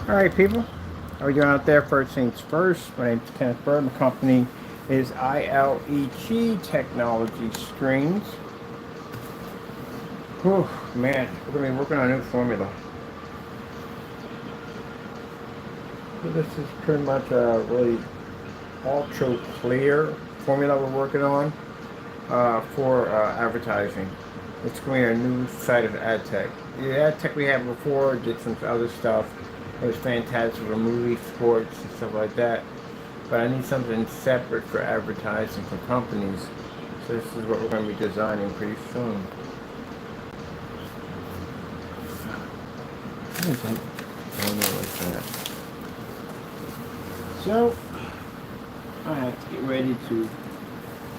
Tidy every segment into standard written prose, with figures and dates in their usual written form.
Alright people, how are we doing out there? First things first, my name is Kenneth Bird. My company is ADTECH Technology Screens. Whew, man, we're going to be working on a new formula. So this is pretty much a really ultra clear formula we're working on for advertising. It's going to be a new site of ADTECH. The ADTECH we had before did some other stuff. It was fantastic for movie, sports, and stuff like that. But I need something separate for advertising for companies. So this is what we're going to be designing pretty soon. What is that? I don't know what's that. So I have to get ready to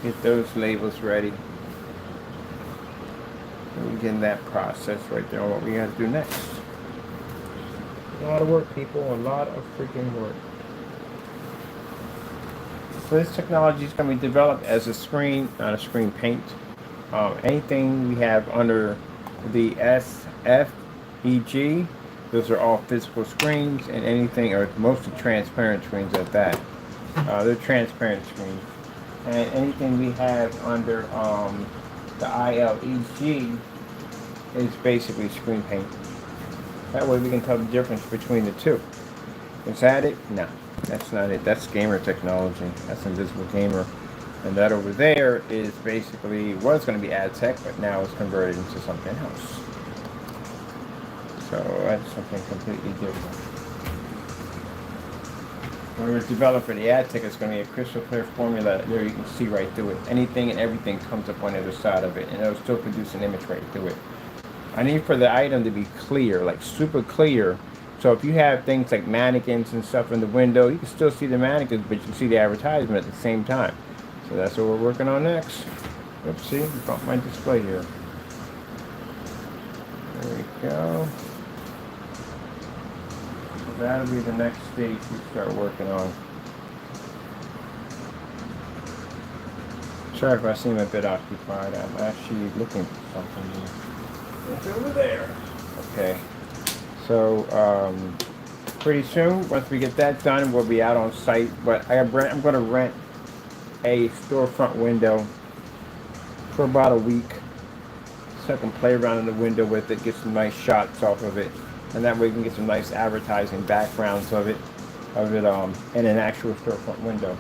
get those labels ready. We begin that process right there on what we got to do next. A lot of work, people. A lot of freaking work. So this technology is going to be developed as a screen, not a screen paint. Anything we have under the SFEG, those are all physical screens, and anything, or mostly transparent screens at that. They're transparent screens. And anything we have under the ILEG is basically screen paint. That way we can tell the difference between the two. Is that it? No, that's not it. That's gamer technology. That's Invisible Gamer. And that over there is basically, was going to be ADTECH, but now it's converted into something else. So that's something completely different. When we're developing for the ADTECH, it's going to be a crystal clear formula. There you can see right through it. Anything and everything comes up on the other side of it, and it'll still produce an image right through it. I need for the item to be clear, like super clear. So if you have things like mannequins and stuff in the window, you can still see the mannequins, but you can see the advertisement at the same time. So that's what we're working on next. Let's see, I got my display here. There we go. So that'll be the next stage we start working on. Sorry if I seem a bit occupied. I'm actually looking for something new. It's over there. Okay. So pretty soon, once we get that done, we'll be out on site. But I'm going to rent a storefront window for about a week, so I can play around in the window with it, get some nice shots off of it, and that way we can get some nice advertising backgrounds of it, in an actual storefront window.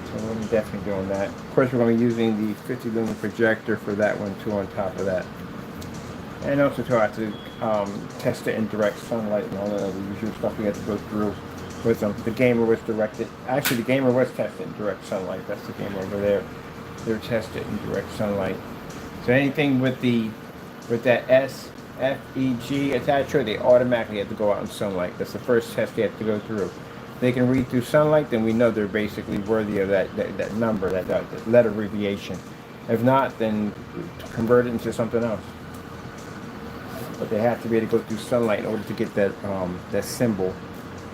So we'll be definitely doing that. Of course, we're going to be using the 50 lumen projector for that one too on top of that. And also to have to test it in direct sunlight and all that other usual stuff we have to go through with them. The gamer was directed, actually the gamer was tested in direct sunlight. That's the gamer over there. They're tested in direct sunlight. So anything with that SFEG attached to it, they automatically have to go out in sunlight. That's the first test they have to go through. If they can read through sunlight, then we know they're basically worthy of that number, that letter abbreviation. If not, then convert it into something else. But they have to be able to go through sunlight in order to get that symbol.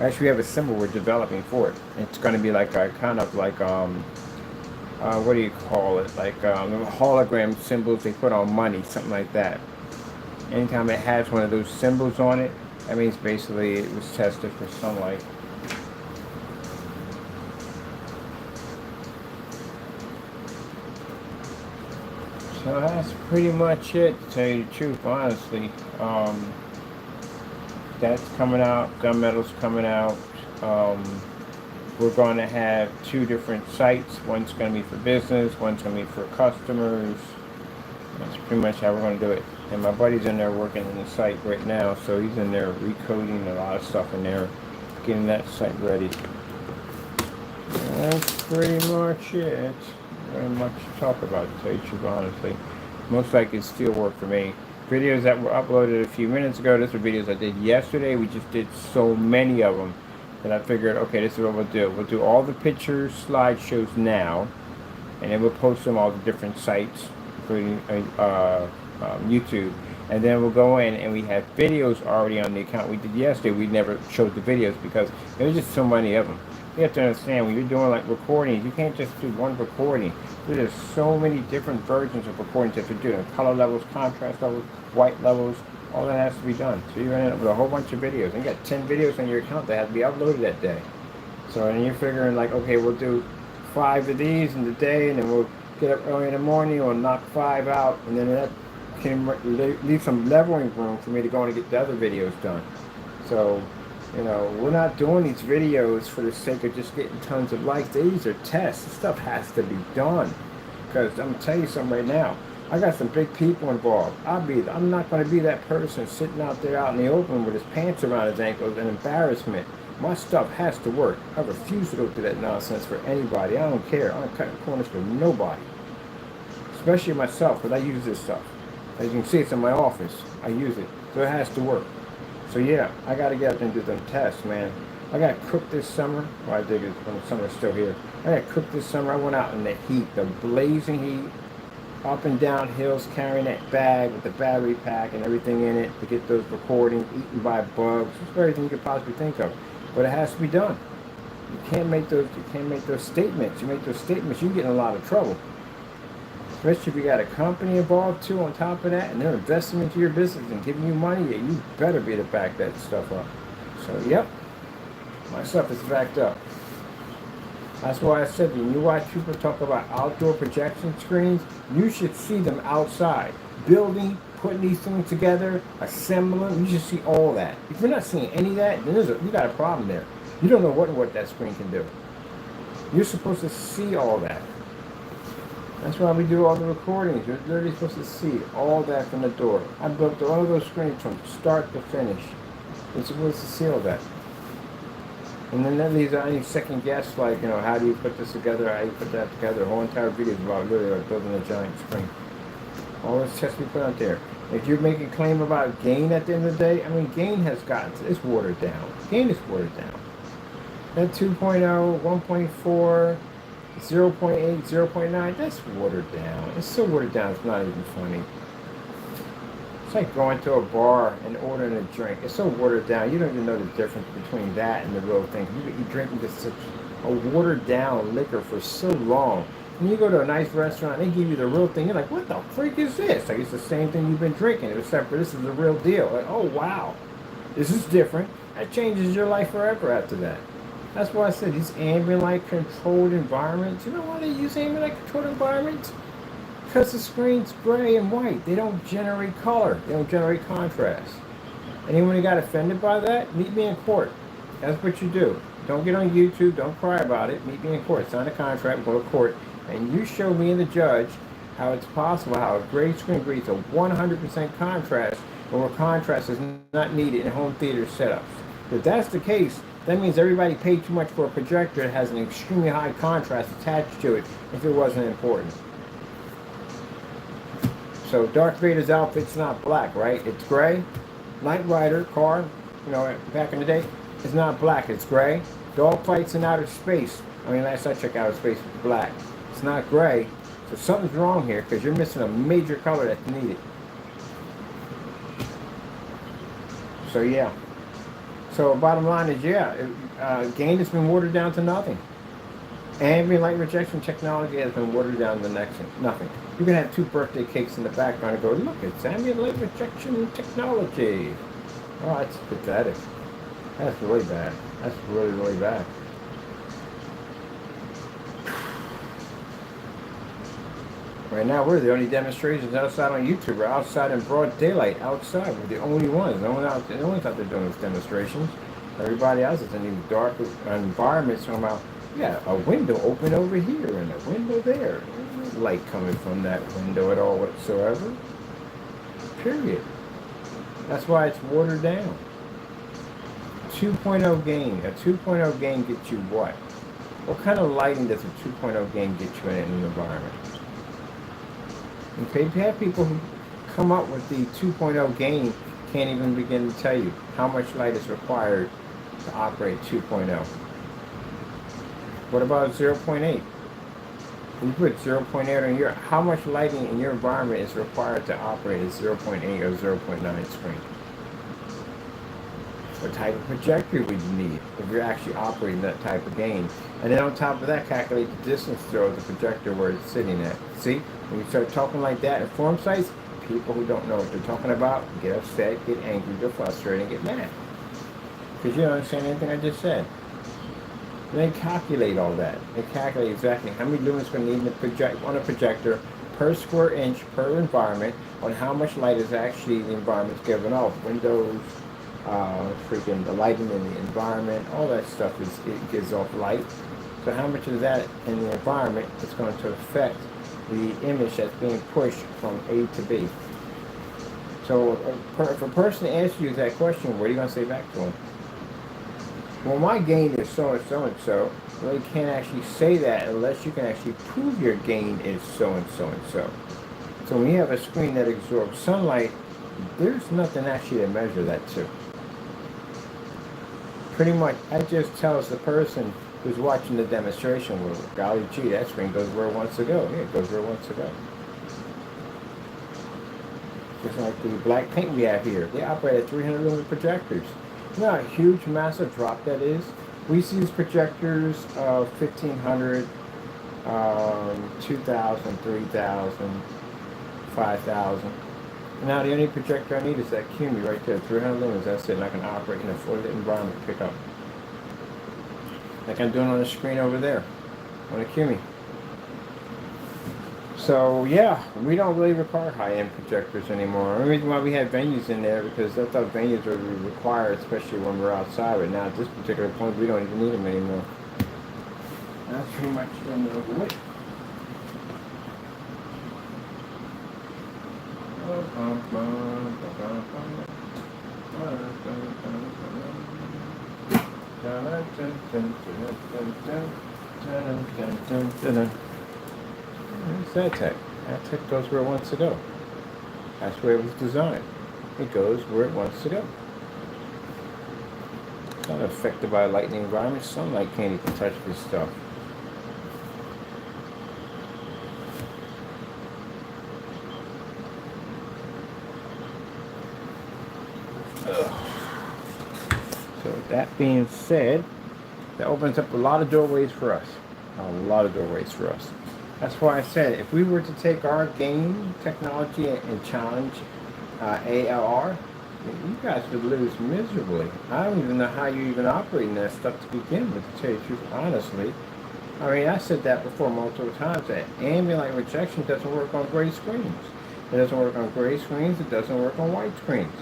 Actually, we have a symbol we're developing for it. It's going to be like a kind of like what do you call it? Like hologram symbols they put on money, something like that. Anytime it has one of those symbols on it, that means basically it was tested for sunlight. So that's pretty much it, to tell you the truth, honestly. That's coming out, Gunmetal's coming out. We're going to have two different sites. One's going to be for business, one's going to be for customers. That's pretty much how we're going to do it. And my buddy's in there working on the site right now, so he's in there recoding a lot of stuff in there, getting that site ready. That's pretty much it. Very much to talk about, to tell you the truth, honestly. Most likely it's still work for me. Videos that were uploaded a few minutes ago, these are videos I did yesterday. We just did so many of them that I figured, okay, this is what we'll do. We'll do all the pictures, slideshows now, and then we'll post them all the different sites, including YouTube. And then we'll go in and we have videos already on the account we did yesterday. We never showed the videos because there was just so many of them. You have to understand, when you're doing like recordings, you can't just do one recording. There's so many different versions of recordings that you do. Color levels, contrast levels, white levels, All that has to be done. So you're end up with a whole bunch of videos. And you got 10 videos on your account that have to be uploaded that day. So then you're figuring like, okay, we'll do 5 of these in the day, and then we'll get up early in the morning, we'll knock 5 out, and then that can leave some leveling room for me to go and get the other videos done. So, you know, we're not doing these videos for the sake of just getting tons of likes. These are tests. This stuff has to be done. Because I'm going to tell you something right now. I got some big people involved. I'm not going to be that person sitting out there out in the open with his pants around his ankles and embarrassment. My stuff has to work. I refuse to go through that nonsense for anybody. I don't care. I'm not cutting corners for nobody. Especially myself, because I use this stuff. As you can see, it's in my office. I use it. So it has to work. So yeah, I got to get out there and do them tests, man. I got cooked this summer. Well, I did it when the summer's still here. I got cooked this summer. I went out in the heat, the blazing heat, up and down hills, carrying that bag with the battery pack and everything in it to get those recordings, eaten by bugs, just everything you could possibly think of. But it has to be done. You can't make those statements. You make those statements, you get in a lot of trouble. Especially if you got a company involved too on top of that, and they're investing into your business and giving you money, yeah, you better be to back that stuff up. So yep, my stuff is backed up. That's why I said when you watch people talk about outdoor projection screens, you should see them outside. Building, putting these things together, assembling, you should see all that. If you're not seeing any of that, then you got a problem there. You don't know what that screen can do. You're supposed to see all that. That's why we do all the recordings. You're literally supposed to see all that from the door. I built all of those screens from start to finish. You're supposed to see all that. And then that leaves out any second guess, like, you know, how do you put this together, how do you put that together. The whole entire video is about literally like building a giant screen. All this tests we put out there. If you're making a claim about gain at the end of the day, I mean, gain has gotten, it's watered down. Gain is watered down. That 2.0, 1.4, 0.8, 0.9, that's watered down. It's so watered down, it's not even funny. It's like going to a bar and ordering a drink. It's so watered down, you don't even know the difference between that and the real thing. You drink this a watered down liquor for so long. When you go to a nice restaurant, they give you the real thing. You're like, what the freak is this? Like, it's the same thing you've been drinking, except for this is the real deal. Like, oh, wow, this is different. That changes your life forever after that. That's why I said these ambient light controlled environments. You know why they use ambient light controlled environments? Because the screen's gray and white. They don't generate color. They don't generate contrast. Anyone who got offended by that, meet me in court. That's what you do. Don't get on YouTube. Don't cry about it. Meet me in court. Sign a contract. Go to court. And you show me and the judge how it's possible, how a gray screen creates a 100% contrast, or where contrast is not needed in home theater setups. If that's the case, that means everybody paid too much for a projector that has an extremely high contrast attached to it if it wasn't important. So Darth Vader's outfit's not black, right? It's gray. Knight Rider car, you know, back in the day, it's not black, it's gray. Dog fights in outer space. I mean, last I checked, outer space was black. It's not gray. So something's wrong here because you're missing a major color that's needed. So yeah. So bottom line is, yeah, gain has been watered down to nothing. Ambient light rejection technology has been watered down to nothing. You can have 2 birthday cakes in the background and go, look, it's ambient light rejection technology. Oh, that's pathetic. That's really bad. That's really, really bad. Right now, we're the only demonstrations outside on YouTube. We're outside in broad daylight, outside. We're the only ones. No one's out there doing those demonstrations. Everybody else is in these dark environments talking about, yeah, a window open over here and a window there. There's no light coming from that window at all whatsoever. Period. That's why it's watered down. 2.0 gain. A 2.0 gain gets you what? What kind of lighting does a 2.0 gain get you in an environment? Okay, you have people who come up with the 2.0 gain can't even begin to tell you how much light is required to operate 2.0. What about 0.8? You put 0.8 on your, how much lighting in your environment is required to operate a 0.8 or 0.9 screen? What type of projector would you need if you're actually operating that type of gain? And then on top of that, calculate the distance throw of the projector where it's sitting at. See, when you start talking like that at forum sites, people who don't know what they're talking about get upset, get angry, get frustrated, and get mad. Because you don't understand anything I just said. And they calculate all that. They calculate exactly how many lumens are going to need in the project on a projector per square inch per environment on how much light is actually the environment's giving off. Windows, freaking the lighting in the environment, all that stuff it gives off light. So how much of that in the environment is going to affect the image that's being pushed from A to B. So if a person asks you that question, what are you going to say back to them? Well, my gain is so and so and so. Well, you can't actually say that unless you can actually prove your gain is so and so and so. So when you have a screen that absorbs sunlight, there's nothing actually to measure that to. Pretty much, that just tells the person who's watching the demonstration, well, golly gee, that screen goes where it wants to go. Yeah, it goes where it wants to go. Just like the black paint we have here. They operate at 300 lumen projectors. You know how huge, massive drop that is? We see these projectors of 1,500, 2,000, 3,000, 5,000. Now the only projector I need is that CUNY right there, 300 lumens. That's it, and I can operate in a fully lit environment, pick up. Like I'm doing on the screen over there, on the CUNY. So yeah, we don't really require high-end projectors anymore. The reason why we have venues in there, because I thought venues were required, especially when we're outside, but now at this particular point, we don't even need them anymore. That's pretty much done over with. It's ADTECH. ADTECH goes where it wants to go. That's where it was designed. It goes where it wants to go. It's not affected by light in the environment. Sunlight can't even touch this stuff. So that being said, that opens up a lot of doorways for us. A lot of doorways for us. That's why I said, if we were to take our game technology and challenge ALR, you guys would lose miserably. I don't even know how you even operate in that stuff to begin with, to tell you the truth, honestly. I mean, I said that before multiple times, that ambient light rejection doesn't work on gray screens. It doesn't work on gray screens, it doesn't work on white screens.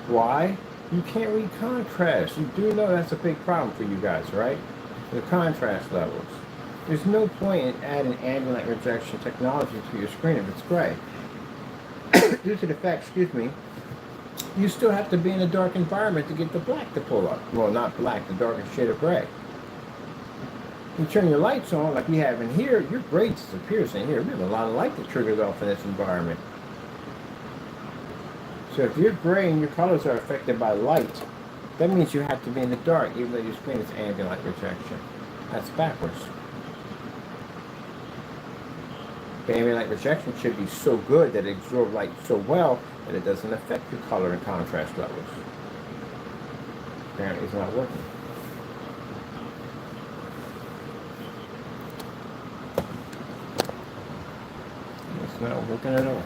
Why? You can't read contrast. You do know that's a big problem for you guys, right? The contrast levels. There's no point in adding ambient light rejection technology to your screen if it's gray. Due to the fact, you still have to be in a dark environment to get the black to pull up. Well, not black, the darkest shade of gray. You turn your lights on, like we have in here, your gray disappears in here. We have a lot of light that triggers off in this environment. So if you're gray and your colors are affected by light, that means you have to be in the dark, even though your screen is ambient light rejection. That's backwards. Ambient light rejection should be so good that it absorbs light so well that it doesn't affect your color and contrast levels. Apparently it's not working. It's not working at all.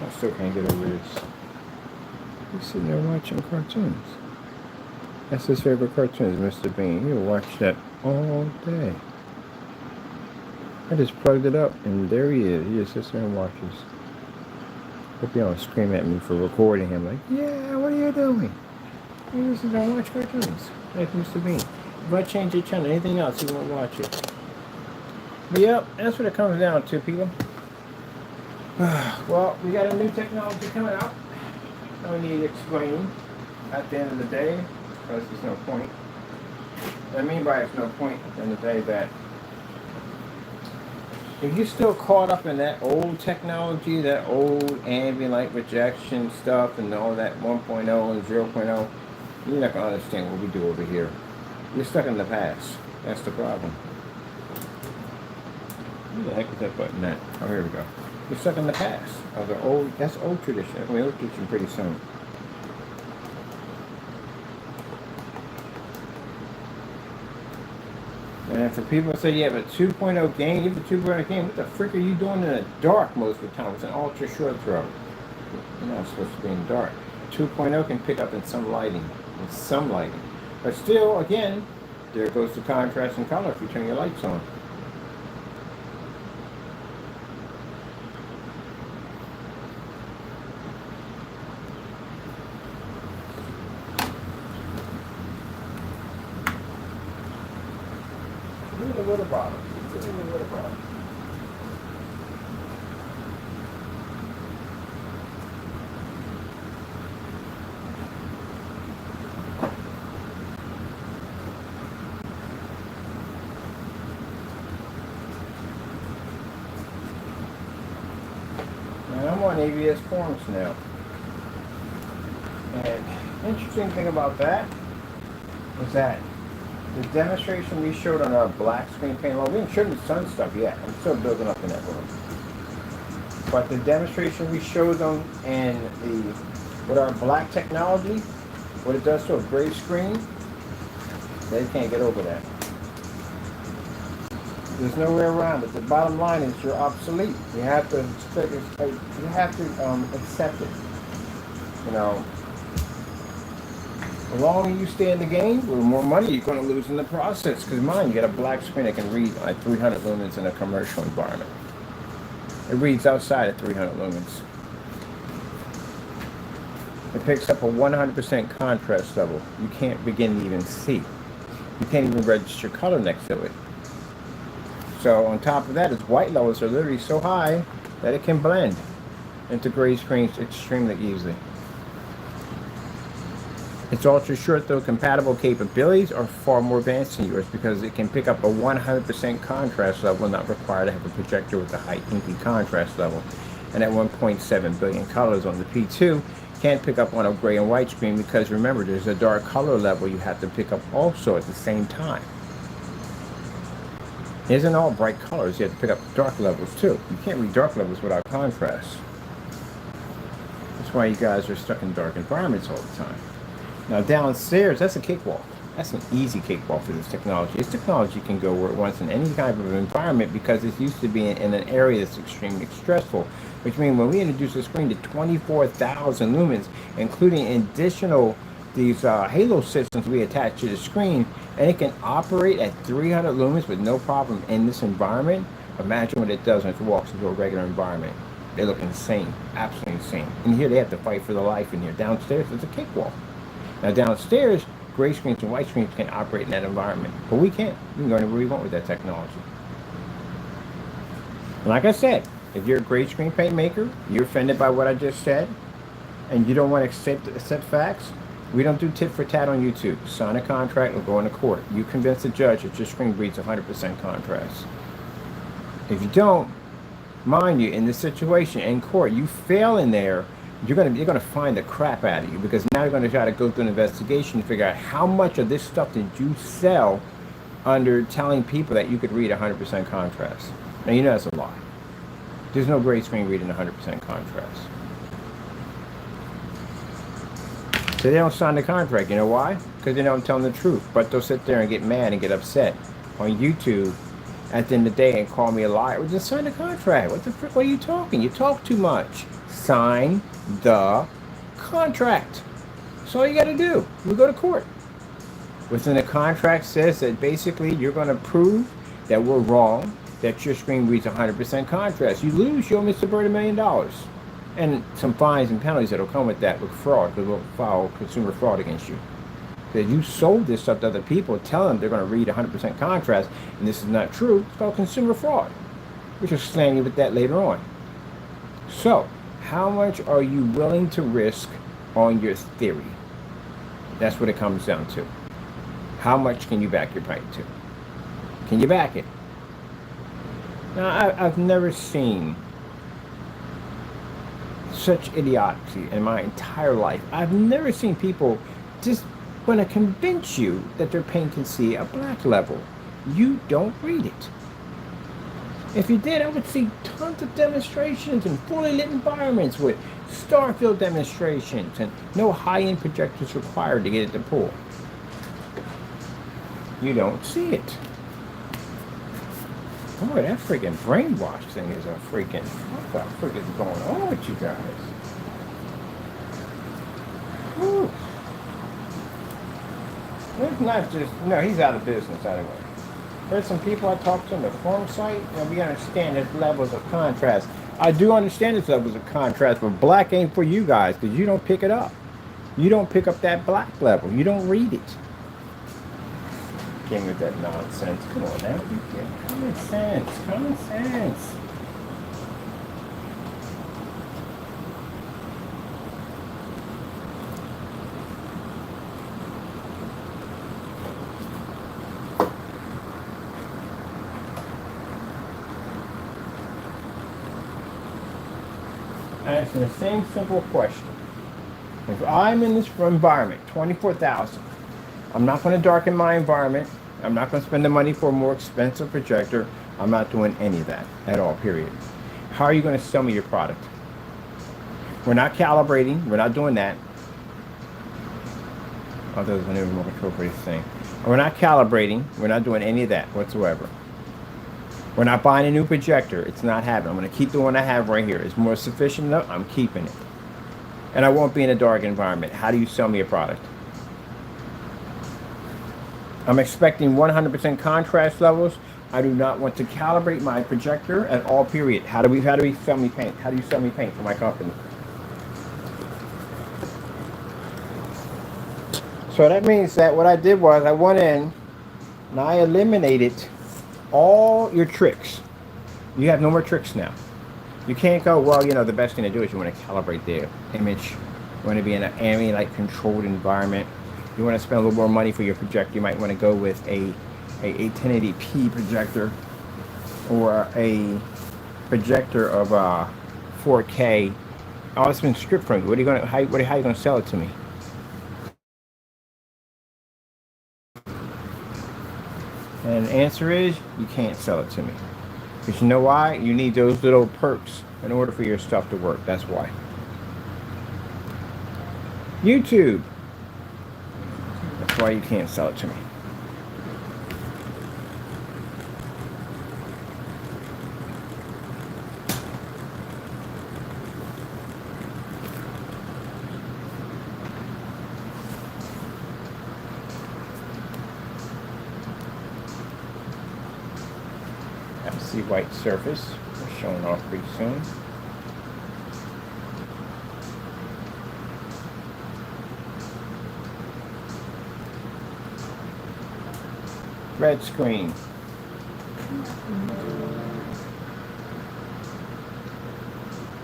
I still can't get over this. He's sitting there watching cartoons. That's his favorite cartoon, is Mr. Bean. He'll watch that all day. I just plugged it up, and there he is. He just sits there and watches. Hope you don't scream at me for recording him. Like, yeah, what are you doing? You just don't watch cartoons, like Mr. Bean. If I change your channel, anything else, he won't watch it. But yep, that's what it comes down to, people. Well, we got a new technology coming out. No need to explain at the end of the day, because there's no point. What I mean by there's no point at the end of the day, that if you're still caught up in that old technology, that old ambient light rejection stuff, and all that 1.0 and 0.0, you're not going to understand what we do over here. You're stuck in the past. That's the problem. Where the heck is that button at? Oh, here we go. You're stuck in the past of the old. That's old tradition. I mean, old tradition pretty soon. And for people that say you have a 2.0 gain, you have a 2.0 gain, what the frick are you doing in the dark most of the time? It's an ultra short throw. You're not supposed to be in the dark. 2.0 can pick up in some lighting. But still, again, there goes the contrast and color if you turn your lights on. Look at the water bottle. Look at the water bottle. And I'm on ABS forms now. And interesting thing about that is that the demonstration we showed on our black screen paint, well, we didn't show the sun stuff yet. I'm still building up in that room. But the demonstration we showed them and with our black technology, what it does to a gray screen, they can't get over that. There's no way around it. The bottom line is you're obsolete. You have to accept it. You know, the longer you stay in the game, the more money you're going to lose in the process. Because mine, you got a black screen that can read like 300 lumens in a commercial environment. It reads outside at 300 lumens. It picks up a 100% contrast level. You can't begin to even see. You can't even register color next to it. So on top of that, its white levels are literally so high that it can blend into gray screens extremely easily. Its ultra short throw compatible capabilities are far more advanced than yours because it can pick up a 100% contrast level, not required to have a projector with a high inky contrast level. And at 1.7 billion colors on the P2, can't pick up on a gray and white screen because remember, there's a dark color level you have to pick up also at the same time. It isn't all bright colors, you have to pick up dark levels too. You can't read dark levels without contrast. That's why you guys are stuck in dark environments all the time. Now downstairs, that's a cakewalk. That's an easy cakewalk for this technology. This technology can go where it wants in any kind of environment because it's used to be in an area that's extremely stressful. Which means when we introduce a screen to 24,000 lumens, including additional these halo systems we attach to the screen, and it can operate at 300 lumens with no problem in this environment. Imagine what it does when it walks into a regular environment. They look insane, absolutely insane. And here they have to fight for their life in here. Downstairs, it's a cakewalk. Now downstairs, gray screens and white screens can operate in that environment, but we can't. We can go anywhere we want with that technology. And like I said, if you're a gray screen paint maker, you're offended by what I just said, and you don't want to accept facts, we don't do tit for tat on YouTube. Sign a contract or go into court. You convince the judge that your screen reads 100% contrast. If you don't, mind you, in this situation in court, you fail in there, you're gonna find the crap out of you because now you're gonna try to go through an investigation to figure out how much of this stuff did you sell under telling people that you could read 100% contrast. Now you know that's a lie. There's no gray screen reading 100% contrast. So they don't sign the contract. You know why? Because they don't tell them the truth. But they'll sit there and get mad and get upset on YouTube at the end of the day and call me a liar. Well, just sign the contract. What the frick? What are you talking? You talk too much. Sign the contract. That's all you got to do. We go to court. Within the contract says that basically you're going to prove that we're wrong, that your screen reads 100% contrast. You lose, you owe Mr. Bird $1 million. And some fines and penalties that will come with that with fraud, because we'll file consumer fraud against you. That you sold this stuff to other people, telling them they're going to read 100% contrast, and this is not true. It's called consumer fraud. We shall slam you with that later on. So, how much are you willing to risk on your theory? That's what it comes down to. How much can you back your paint to? Can you back it? Now, I've never seen such idiocy in my entire life. I've never seen people just want to convince you that their paint can see a black level. You don't read it. If you did, I would see tons of demonstrations in fully lit environments with star field demonstrations and no high-end projectors required to get it to pull. You don't see it. Boy, that freaking brainwash thing is a freaking, what the frick is going on with you guys? Whew. It's not just, no, he's out of business anyway. There's some people I talked to on the forum site, and we understand there's levels of contrast. I do understand there's levels of contrast, but black ain't for you guys because you don't pick it up. You don't pick up that black level. You don't read it. Came with that nonsense. Come on now. You get common sense. Common sense. Asking the same simple question. If I'm in this environment, 24,000, I'm not going to darken my environment. I'm not going to spend the money for a more expensive projector. I'm not doing any of that at all, period. How are you going to sell me your product? We're not calibrating. We're not doing that. Oh, there's a new remote control for this thing. We're not calibrating. We're not doing any of that whatsoever. We're not buying a new projector. It's not happening. I'm going to keep the one I have right here. It's more sufficient enough. I'm keeping it. And I won't be in a dark environment. How do you sell me a product? I'm expecting 100% contrast levels. I do not want to calibrate my projector at all, period. How do we sell me paint? How do you sell me paint for my company? So that means that what I did was I went in and I eliminated all your tricks. You have no more tricks now. You can't go, well, you know, the best thing to do is you want to calibrate the image. You want to be in an ambient, controlled environment. You want to spend a little more money for your projector. You might want to go with a 1080p projector or a projector of 4K. Oh, it's been stripped from you. What are you going to, how are you going to sell it to me? And the answer is, you can't sell it to me. Because you know why? You need those little perks in order for your stuff to work. That's why. YouTube. That's why you can't sell it to me. FC white surface. We're showing off pretty soon. Red screen.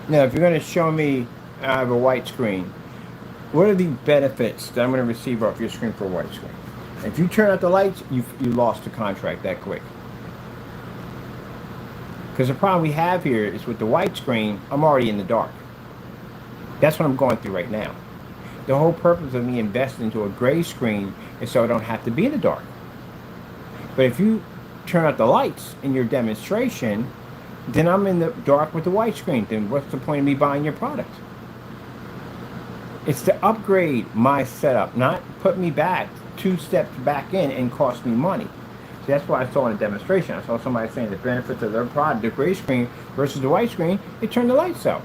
Now, if you're going to show me I have a white screen, what are the benefits that I'm going to receive off your screen for a white screen? If you turn out the lights, you lost the contract that quick. Because the problem we have here is with the white screen, I'm already in the dark. That's what I'm going through right now. The whole purpose of me investing into a gray screen is so I don't have to be in the dark. But if you turn out the lights in your demonstration, then I'm in the dark with the white screen. Then what's the point of me buying your product? It's to upgrade my setup, not put me back 2 steps back in and cost me money. So that's why I saw in a demonstration. I saw somebody saying the benefits of their product, the gray screen versus the white screen, they turn the lights out.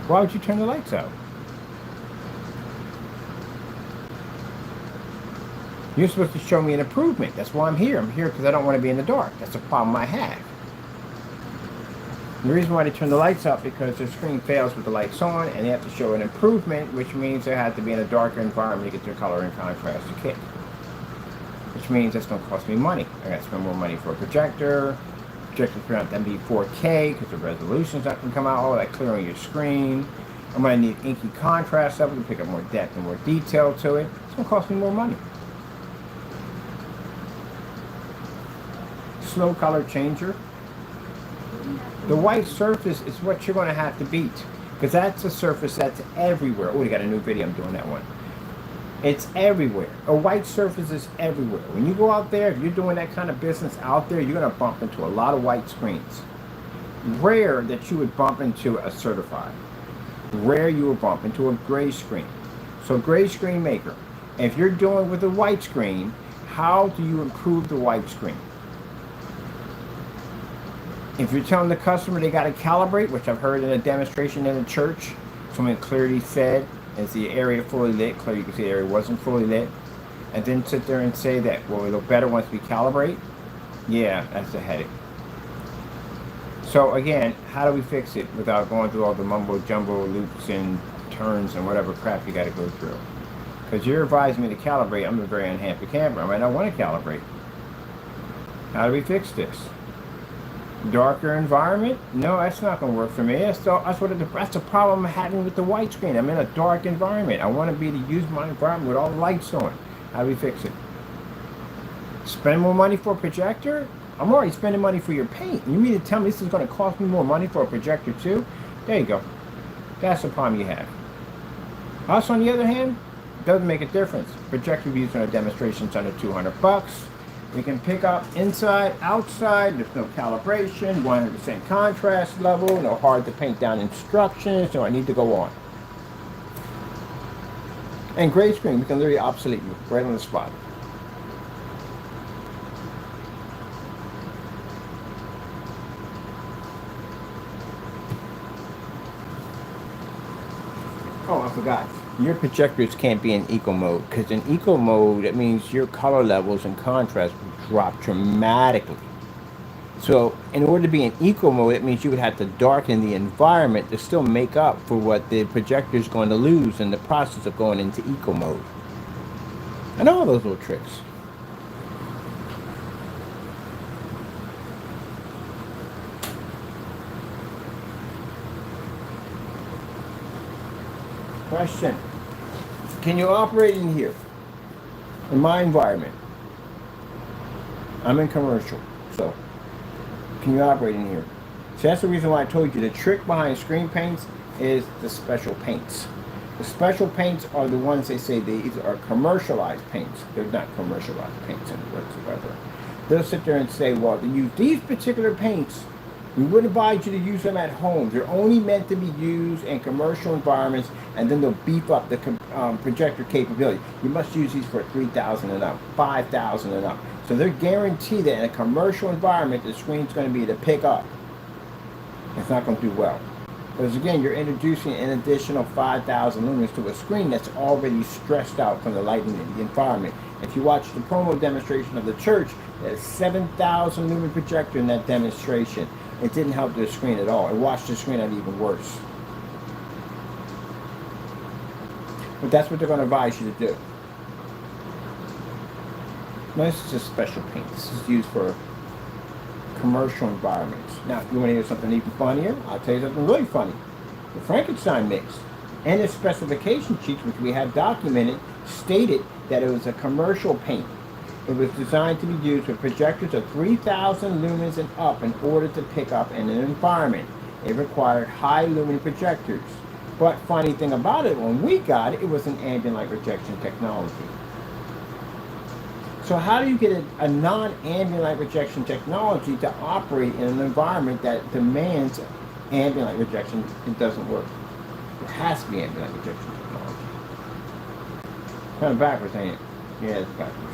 Why would you turn the lights out? You're supposed to show me an improvement. That's why I'm here. I'm here because I don't want to be in the dark. That's a problem I have. And the reason why they turn the lights up because the screen fails with the lights on and they have to show an improvement, which means they have to be in a darker environment to get their color and contrast to kick. Which means that's going to cost me money. I got to spend more money for a projector. Projectors turn out to be 4K because the resolution's not going to come out all that clear on your screen. I'm going to need inky contrast level to pick up more depth and more detail to it. It's going to cost me more money. Slow color changer. The white surface is what you're going to have to beat because that's a surface that's everywhere. Oh, we got a new video. I'm doing that one. It's everywhere. A white surface is everywhere. When you go out there, if you're doing that kind of business out there, you're going to bump into a lot of white screens. Rare that you would bump into a certified. Rare you would bump into a gray screen. So gray screen maker, if you're doing with a white screen, how do you improve the white screen? If you're telling the customer they got to calibrate, which I've heard in a demonstration in a church, someone clearly said, is the area fully lit? Clearly you can see the area wasn't fully lit. And then sit there and say that, well, it'll better once we calibrate. Yeah, that's a headache. So again, how do we fix it without going through all the mumbo jumbo loops and turns and whatever crap you got to go through? Because you're advising me to calibrate. I'm a very unhappy camper. I might not want to calibrate. How do we fix this? Darker environment? No, that's not going to work for me. That's the problem I'm having with the white screen. I'm in a dark environment. I want to be able to use my environment with all the lights on. How do we fix it? Spend more money for a projector? I'm already spending money for your paint. You mean to tell me this is going to cost me more money for a projector too? There you go. That's the problem you have. Us, on the other hand, doesn't make a difference. Projector views on a demonstration is under $200. We can pick up inside, outside. There's no calibration, 100% contrast level, no hard to paint down instructions, so I need to go on. And gray screen, we can literally obsolete you right on the spot. Oh, I forgot. Your projectors can't be in eco mode, because in eco mode, that means your color levels and contrast will drop dramatically. So in order to be in eco mode, it means you would have to darken the environment to still make up for what the projector is going to lose in the process of going into eco mode. I know all those little tricks. Question. Can you operate in here? In my environment. I'm in commercial, so can you operate in here? So that's the reason why I told you the trick behind screen paints is the special paints. The special paints are the ones they say these are commercialized paints. They're not commercialized paints whatsoever. They'll sit there and say, well, to use these particular paints, we would advise you to use them at home. They're only meant to be used in commercial environments, and then they'll beef up the projector capability. You must use these for 3,000 and up, 5,000 and up. So they're guaranteed that in a commercial environment, the screen's going to be to pick up. It's not going to do well. Because again, you're introducing an additional 5,000 lumens to a screen that's already stressed out from the lighting in the environment. If you watch the promo demonstration of the church, there's 7,000 lumen projector in that demonstration. It didn't help the screen at all. It washed the screen out even worse. But that's what they're going to advise you to do. No, this is just special paint. This is used for commercial environments. Now, if you want to hear something even funnier, I'll tell you something really funny. The Frankenstein mix and its specification sheets, which we have documented, stated that it was a commercial paint. It was designed to be used with projectors of 3,000 lumens and up in order to pick up in an environment. It required high lumen projectors. But funny thing about it, when we got it, it was an ambient light rejection technology. So how do you get a non-ambient light rejection technology to operate in an environment that demands ambient light rejection? It doesn't work. It has to be ambient light rejection technology. Kind of backwards, ain't it? Yeah, it's backwards.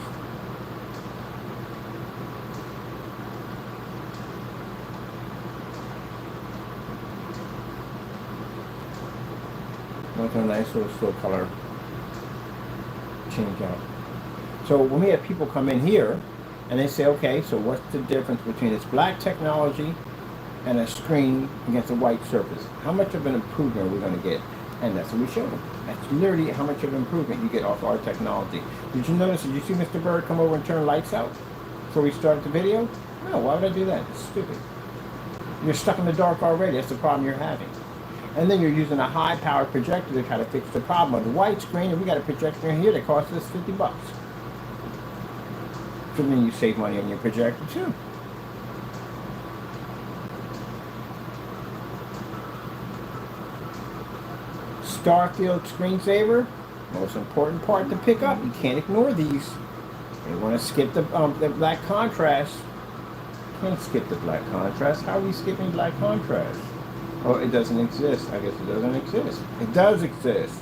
What's a nice little still color change out. So when we have people come in here and they say, okay, so what's the difference between this black technology and a screen against a white surface? How much of an improvement are we going to get? And that's what we show them. That's literally how much of an improvement you get off our technology. Did you notice, did you see Mr. Bird come over and turn lights out before we started the video? No, why would I do that? It's stupid. You're stuck in the dark already. That's the problem you're having. And then you're using a high-powered projector to try to fix the problem of the white screen, and we got a projector in here that costs us $50. So then you save money on your projector too. Starfield screensaver, most important part to pick up. You can't ignore these. You want to skip the black contrast. Can't skip the black contrast. How are we skipping black contrast? Oh, it doesn't exist. I guess it doesn't exist. It does exist.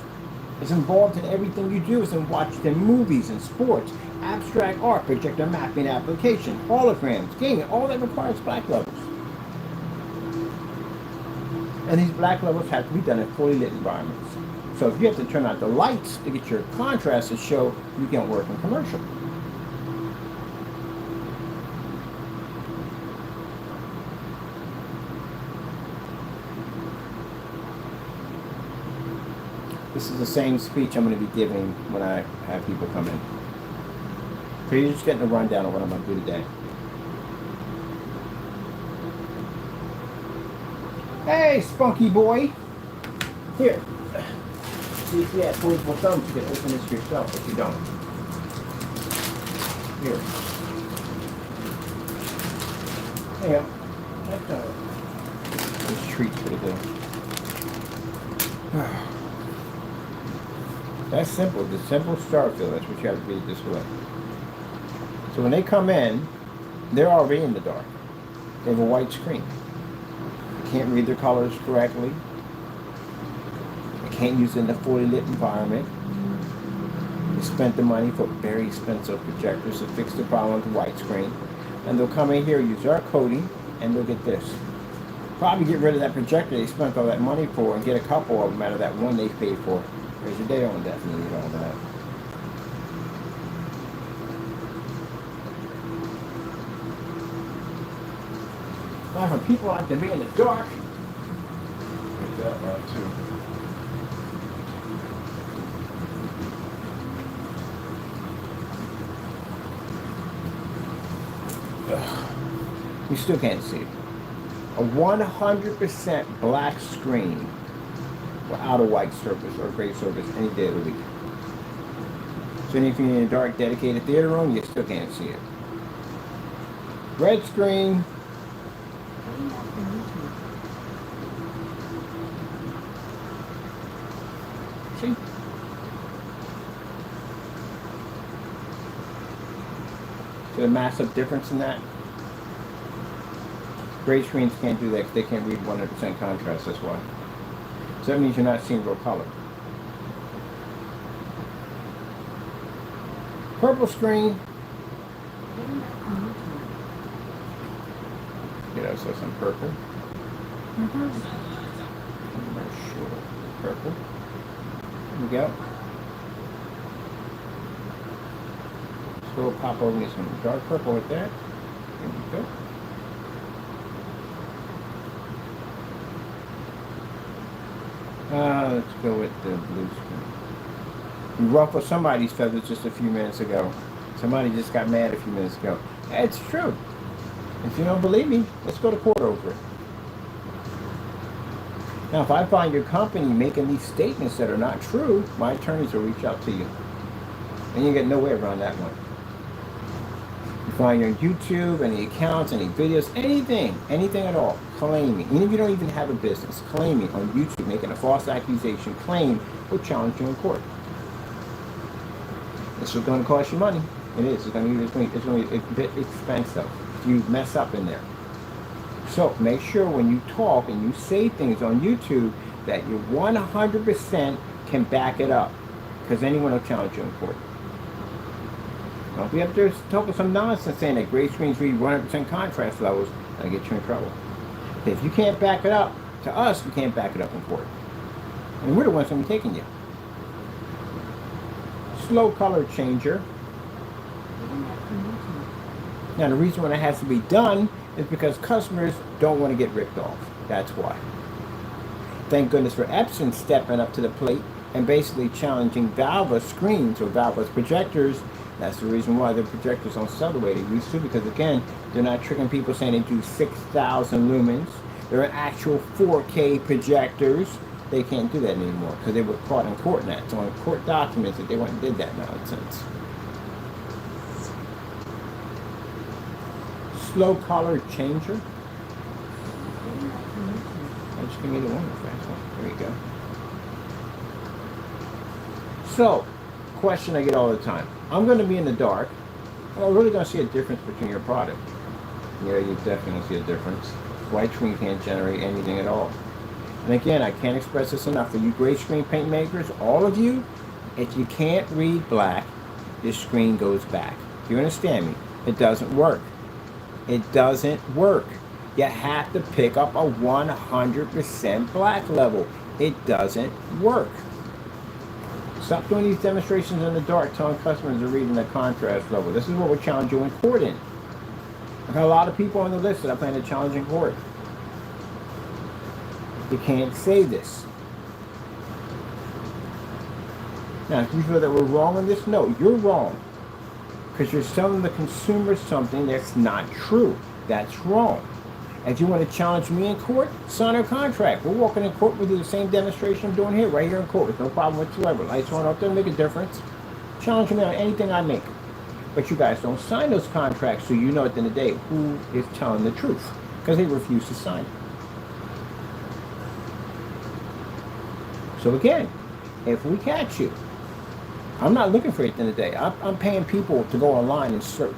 It's involved in everything you do. It's in watching movies and sports, abstract art, projector mapping application, holograms, gaming. All that requires black levels. And these black levels have to be done in fully lit environments. So if you have to turn out the lights to get your contrast to show, you can't work in commercial. This is the same speech I'm going to be giving when I have people come in. So you're just getting a rundown of what I'm going to do today. Hey, spunky boy. Here. See if you have posable thumbs, you can open this yourself if you don't. Here. There you go. That's treats for the day. That's simple. The simple star fill. That's what you have to be this way. So when they come in, they're already in the dark. They have a white screen. They can't read their colors correctly. They can't use it in a fully lit environment. They spent the money for very expensive projectors to fix the problem with the white screen. And they'll come in here, use our coating, and they'll get this. Probably get rid of that projector they spent all that money for and get a couple of them out of that one they paid for. Because they don't definitely need all that. Now for people like to be in the dark, get that out too. You still can't see it. A 100% black screen without a white surface or a gray surface any day of the week. So anything in a dark dedicated theater room, you still can't see it. Red screen. See? See the massive difference in that? Gray screens can't do that because they can't read 100% contrast, that's why. So that means you're not seeing real color. Purple screen. Get us some purple. Sure. Purple. There we go. So we'll pop over into some dark purple with that. There we go. Let's go with the blue screen. We ruffled somebody's feathers just a few minutes ago. Somebody just got mad a few minutes ago. It's true. If you don't believe me, let's go to court over it. Now, if I find your company making these statements that are not true, my attorneys will reach out to you. And you get no way around that one. You find your YouTube, any accounts, any videos, anything at all, claiming, even if you don't even have a business, claiming on YouTube, making a false accusation claim, will challenge you in court. This is going to cost you money. It is. It's going to be a bit expensive if you mess up in there. So make sure when you talk and you say things on YouTube that you 100% can back it up, because anyone will challenge you in court. Don't be up there talking some nonsense saying that gray screens read 100% contrast levels, that'll get you in trouble. If you can't back it up, to us, you can't back it up in court. And we're the ones that are taking you. Slow color changer. Now the reason why that has to be done is because customers don't want to get ripped off. That's why. Thank goodness for Epson stepping up to the plate and basically challenging Valva screens or Valva's projectors. That's the reason why the projectors don't sell the way they used to, because again, they're not tricking people saying they do 6,000 lumens. They're actual 4K projectors. They can't do that anymore because they were caught in court in that. So in court documents that they went and did that nonsense. Slow color changer. I just can get it one fast one. There you go. So, question I get all the time. I'm going to be in the dark. Well, I'm really going to see a difference between your product. Yeah, you definitely see a difference. White screen can't generate anything at all. And again, I can't express this enough. For you gray screen paint makers, all of you, if you can't read black, your screen goes back. Do you understand me? It doesn't work. It doesn't work. You have to pick up a 100% black level. It doesn't work. Stop doing these demonstrations in the dark, telling customers they're reading the contrast level. This is what we're challenging in court in. I've got a lot of people on the list that I plan to challenge in court. You can't say this. Now, if you feel that we're wrong on this, no, you're wrong. Because you're selling the consumer something that's not true. That's wrong. If you want to challenge me in court, sign a contract. We're walking in court, we'll do the same demonstration I'm doing here, right here in court, with no problem whatsoever. Lights on, off, doesn't make a difference. Challenge me on anything I make. But you guys don't sign those contracts, so you know at the end of the day who is telling the truth. Because they refuse to sign it. So again, if we catch you, I'm not looking for it at the end of the day. I'm paying people to go online and search.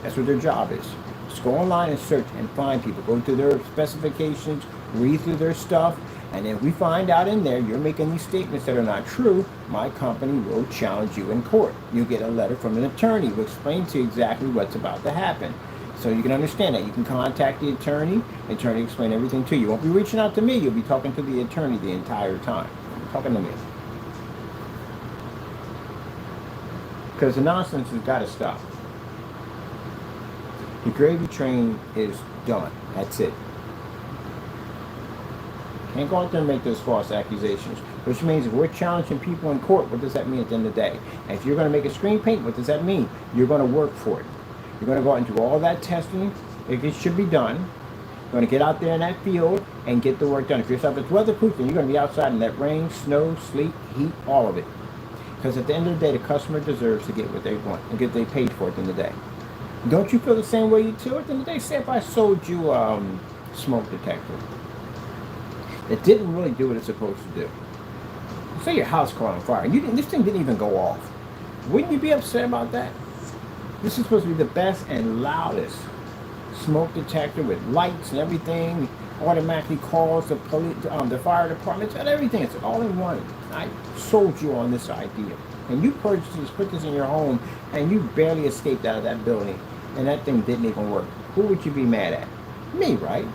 That's what their job is. Just go online and search and find people. Go through their specifications, read through their stuff, and if we find out in there you're making these statements that are not true, my company will challenge you in court. You get a letter from an attorney who will explain to you exactly what's about to happen. So you can understand that. You can contact the attorney will explain everything to you. You won't be reaching out to me, you'll be talking to the attorney the entire time. Talking to me. Because the nonsense has got to stop. The gravy train is done. That's it. Can't go out there and make those false accusations. Which means if we're challenging people in court, what does that mean at the end of the day? And if you're going to make a screen paint, what does that mean? You're going to work for it. You're going to go out and do all that testing. It should be done. You're going to get out there in that field and get the work done. If your stuff is weatherproof, then you're going to be outside in that rain, snow, sleet, heat, all of it. Because at the end of the day, the customer deserves to get what they want and get what they paid for at the end of the day. Don't you feel the same way you too? At the end of the day, say if I sold you smoke detector that didn't really do what it's supposed to do. Say your house caught on fire and this thing didn't even go off. Wouldn't you be upset about that? This is supposed to be the best and loudest smoke detector with lights and everything. Automatically calls the police, the fire departments, and everything. It's all in one. I sold you on this idea, and you purchased this, put this in your home, and you barely escaped out of that building, and that thing didn't even work. Who would you be mad at? Me, right?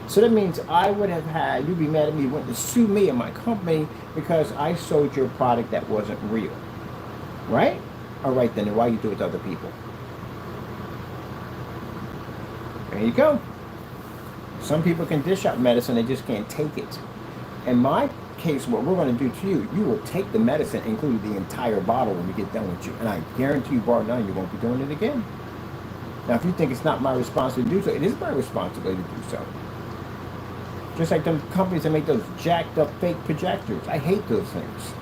So that means I would have had, you'd be mad at me, went to sue me and my company because I sold you a product that wasn't real. Right? All right then, and why you do it to other people? There you go. Some people can dish out medicine, they just can't take it. In my case, what we're going to do to you, you will take the medicine, including the entire bottle when we get done with you. And I guarantee you, bar none, you won't be doing it again. Now, if you think it's not my responsibility to do so, it is my responsibility to do so. Just like them companies that make those jacked up fake projectors. I hate those things.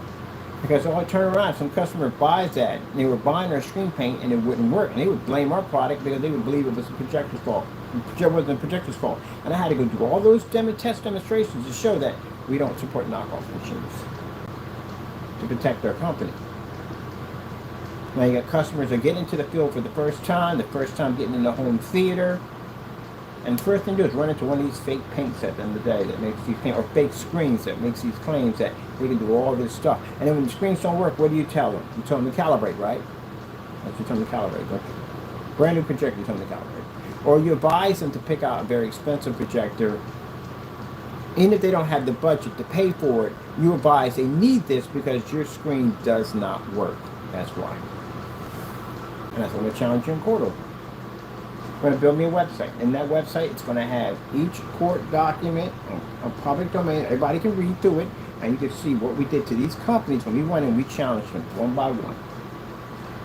Because all I turn around, some customer buys that, and they were buying our screen paint, and it wouldn't work. And they would blame our product because they would believe it was the projector's fault. It wasn't the projector's fault. And I had to go do all those test demonstrations to show that we don't support knockoff machines to protect our company. Now you got customers that get into the field for the first time getting in the home theater. And the first thing to do is run into one of these fake paints at the end of the day that makes these paint, or fake screens that makes these claims that they can do all this stuff. And then when the screens don't work, what do you tell them? You tell them to calibrate, right? That's what you tell them to calibrate, don't you? Brand new projector, you tell them to calibrate. Or you advise them to pick out a very expensive projector. Even if they don't have the budget to pay for it, you advise they need this because your screen does not work. That's why. And that's what I'm going to challenge you in court over. Going to build me a website. In that website, it's going to have each court document on public domain. Everybody can read through it, and you can see what we did to these companies when we went and we challenged them one by one.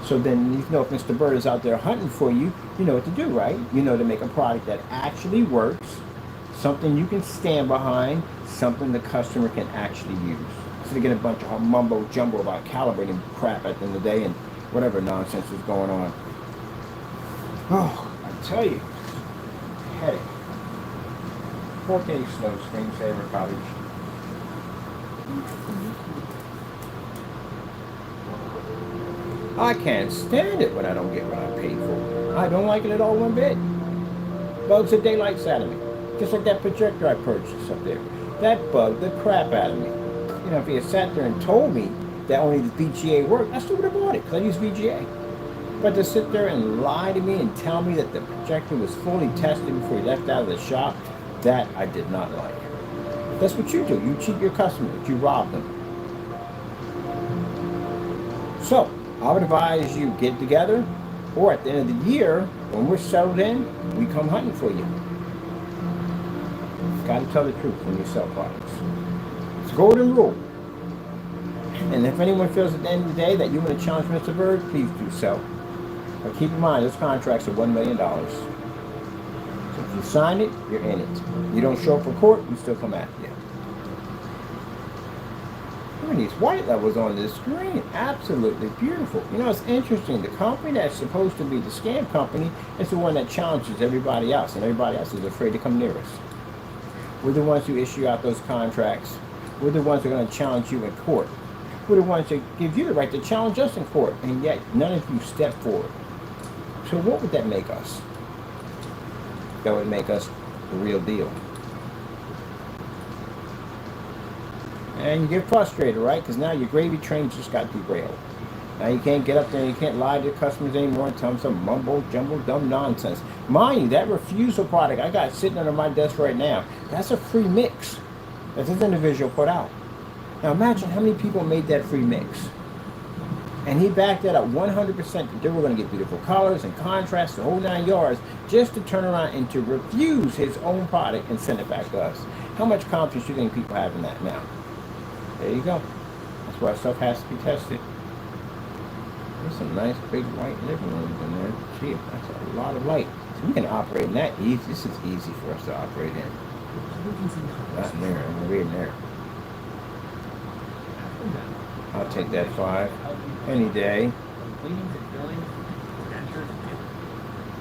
So then you know if Mr. Bird is out there hunting for you, you know what to do, right? You know to make a product that actually works, something you can stand behind, something the customer can actually use. So they get a bunch of mumbo jumbo about calibrating crap at the end of the day and whatever nonsense is going on. Oh. I tell you, headache. 4K snow screensaver cottage. I can't stand it when I don't get what I paid for. I don't like it at all one bit. Bugs the daylights out of me. Just like that projector I purchased up there. That bugged the crap out of me. You know, if he had sat there and told me that only the VGA worked, I still would have bought it because I use VGA. But to sit there and lie to me and tell me that the projector was fully tested before you left out of the shop, that I did not like. That's what you do. You cheat your customers. You rob them. So, I would advise you get together, or at the end of the year, when we're settled in, we come hunting for you. Got to tell the truth when you sell products. It's a golden rule. And if anyone feels at the end of the day that you want to challenge Mr. Bird, please do so. But keep in mind, those contracts are $1 million. So if you sign it, you're in it. You don't show up for court, we still come after you. Look at these white levels on this screen. Absolutely beautiful. You know, it's interesting. The company that's supposed to be the scam company is the one that challenges everybody else, and everybody else is afraid to come near us. We're the ones who issue out those contracts. We're the ones who are going to challenge you in court. We're the ones that give you the right to challenge us in court, and yet none of you step forward. So what would that make us? That would make us the real deal. And you get frustrated, right? Because now your gravy train just got derailed. Now you can't get up there and you can't lie to your customers anymore and tell them some mumbo jumbo dumb nonsense. Mind you, that refusal product I got sitting under my desk right now, that's a free mix that this individual put out. Now imagine how many people made that free mix. And he backed that up 100% that they were going to get beautiful colors and contrasts, the whole 9 yards, just to turn around and to refuse his own product and send it back to us. How much confidence do you think people have in that now? There you go. That's why stuff has to be tested. There's some nice big white living rooms in there. Gee, that's a lot of light. So we can operate in that easy. This is easy for us to operate in. Not in there. I'm going to read in there. I'll take that 5 any day.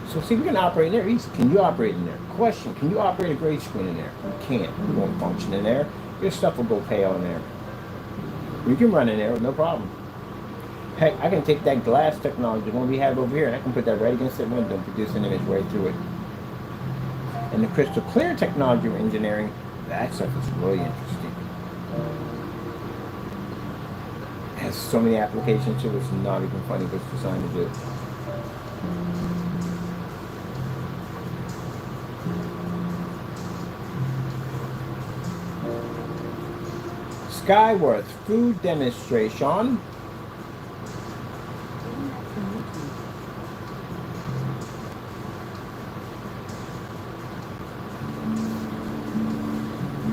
So see, we can operate in there easy. Can you operate in there? Question, can you operate a gray screen in there? You can't. You won't function in there. Your stuff will go pale in there. You can run in there with no problem. Heck, I can take that glass technology, the one we have over here, and I can put that right against that window and produce an image right through it. And the crystal clear technology of engineering, that stuff is really interesting. It has so many applications to it, it's not even funny what it's designed to do. Skyworth food demonstration.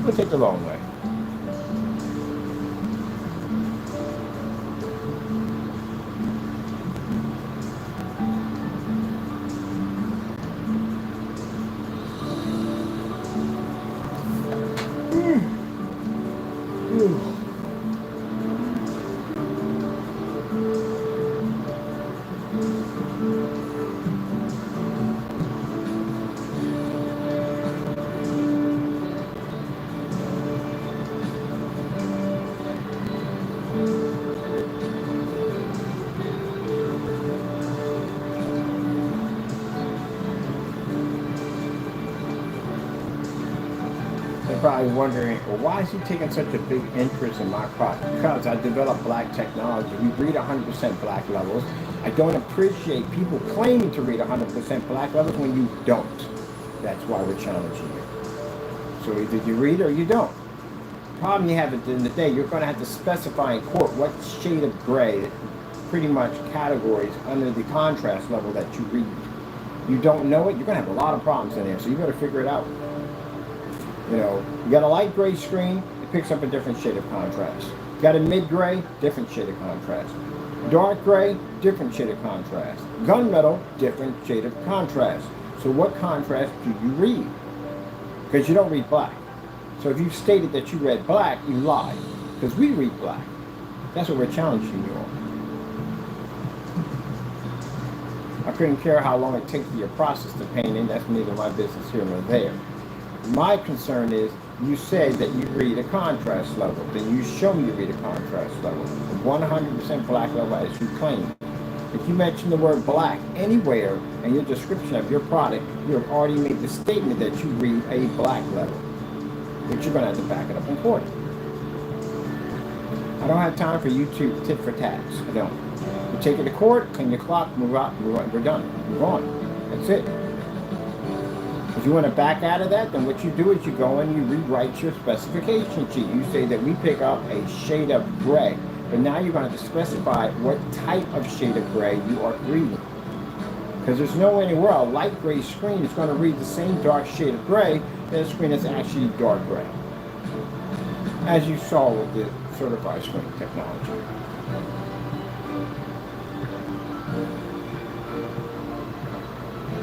We'll take the long way. Probably wondering, well, why is he taking such a big interest in my product? Because I developed black technology. We read 100% black levels. I don't appreciate people claiming to read 100% black levels when you don't. That's why we're challenging you. So either you read or you don't. The problem you have at the end of the day, you're going to have to specify in court what shade of gray, pretty much categories under the contrast level that you read. You don't know it, you're going to have a lot of problems in there. So you got to figure it out. You know, you got a light gray screen, it picks up a different shade of contrast. You got a mid gray, different shade of contrast. Dark gray, different shade of contrast. Gunmetal, different shade of contrast. So what contrast do you read? Because you don't read black. So if you stated that you read black, you lie. Because we read black. That's what we're challenging you on. I couldn't care how long it takes for your process to paint in. That's neither my business here nor there. My concern is, you say that you read a contrast level, then you show me you read a contrast level, 100% black level as you claim. If you mention the word black anywhere in your description of your product, you have already made the statement that you read a black level, but you're going to have to back it up in court. I don't have time for YouTube tit for tats. I don't. You take it to court, clean your clock, move out, we're done. Move on. That's it. If you want to back out of that, then what you do is you go and you rewrite your specification sheet. You say that we pick up a shade of gray, but now you're going to have to specify what type of shade of gray you are reading. Because there's no way in the world a light gray screen is going to read the same dark shade of gray that a screen that's actually dark gray, as you saw with the certified screen technology.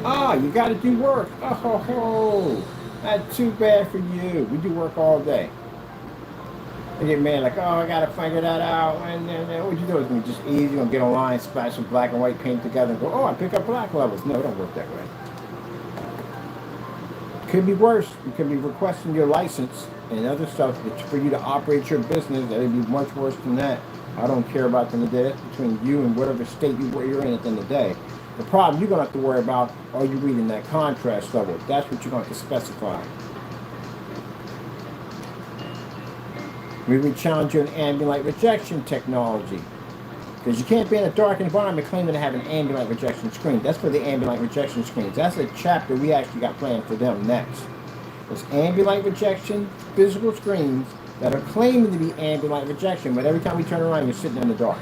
Ah, you got to do work. Oh, ho, ho. Not too bad for you. We do work all day. They get mad like, oh, I got to figure that out. And then what you do is you just easy, you're going to get online, splash some black and white paint together and go, oh, I pick up black levels. No, it don't work that way. Could be worse. You could be requesting your license and other stuff for you to operate your business. That would be much worse than that. I don't care about the day. That's between you and whatever state you're in at the end of the day. The problem you're going to have to worry about, are you reading that contrast level? That's what you're going to have to specify. We would challenge you in ambient light rejection technology. Because you can't be in a dark environment claiming to have an ambient light rejection screen. That's for the ambient light rejection screens. That's a chapter we actually got planned for them next. It's ambient light rejection, physical screens that are claiming to be ambient light rejection, but every time we turn around, you're sitting in the dark.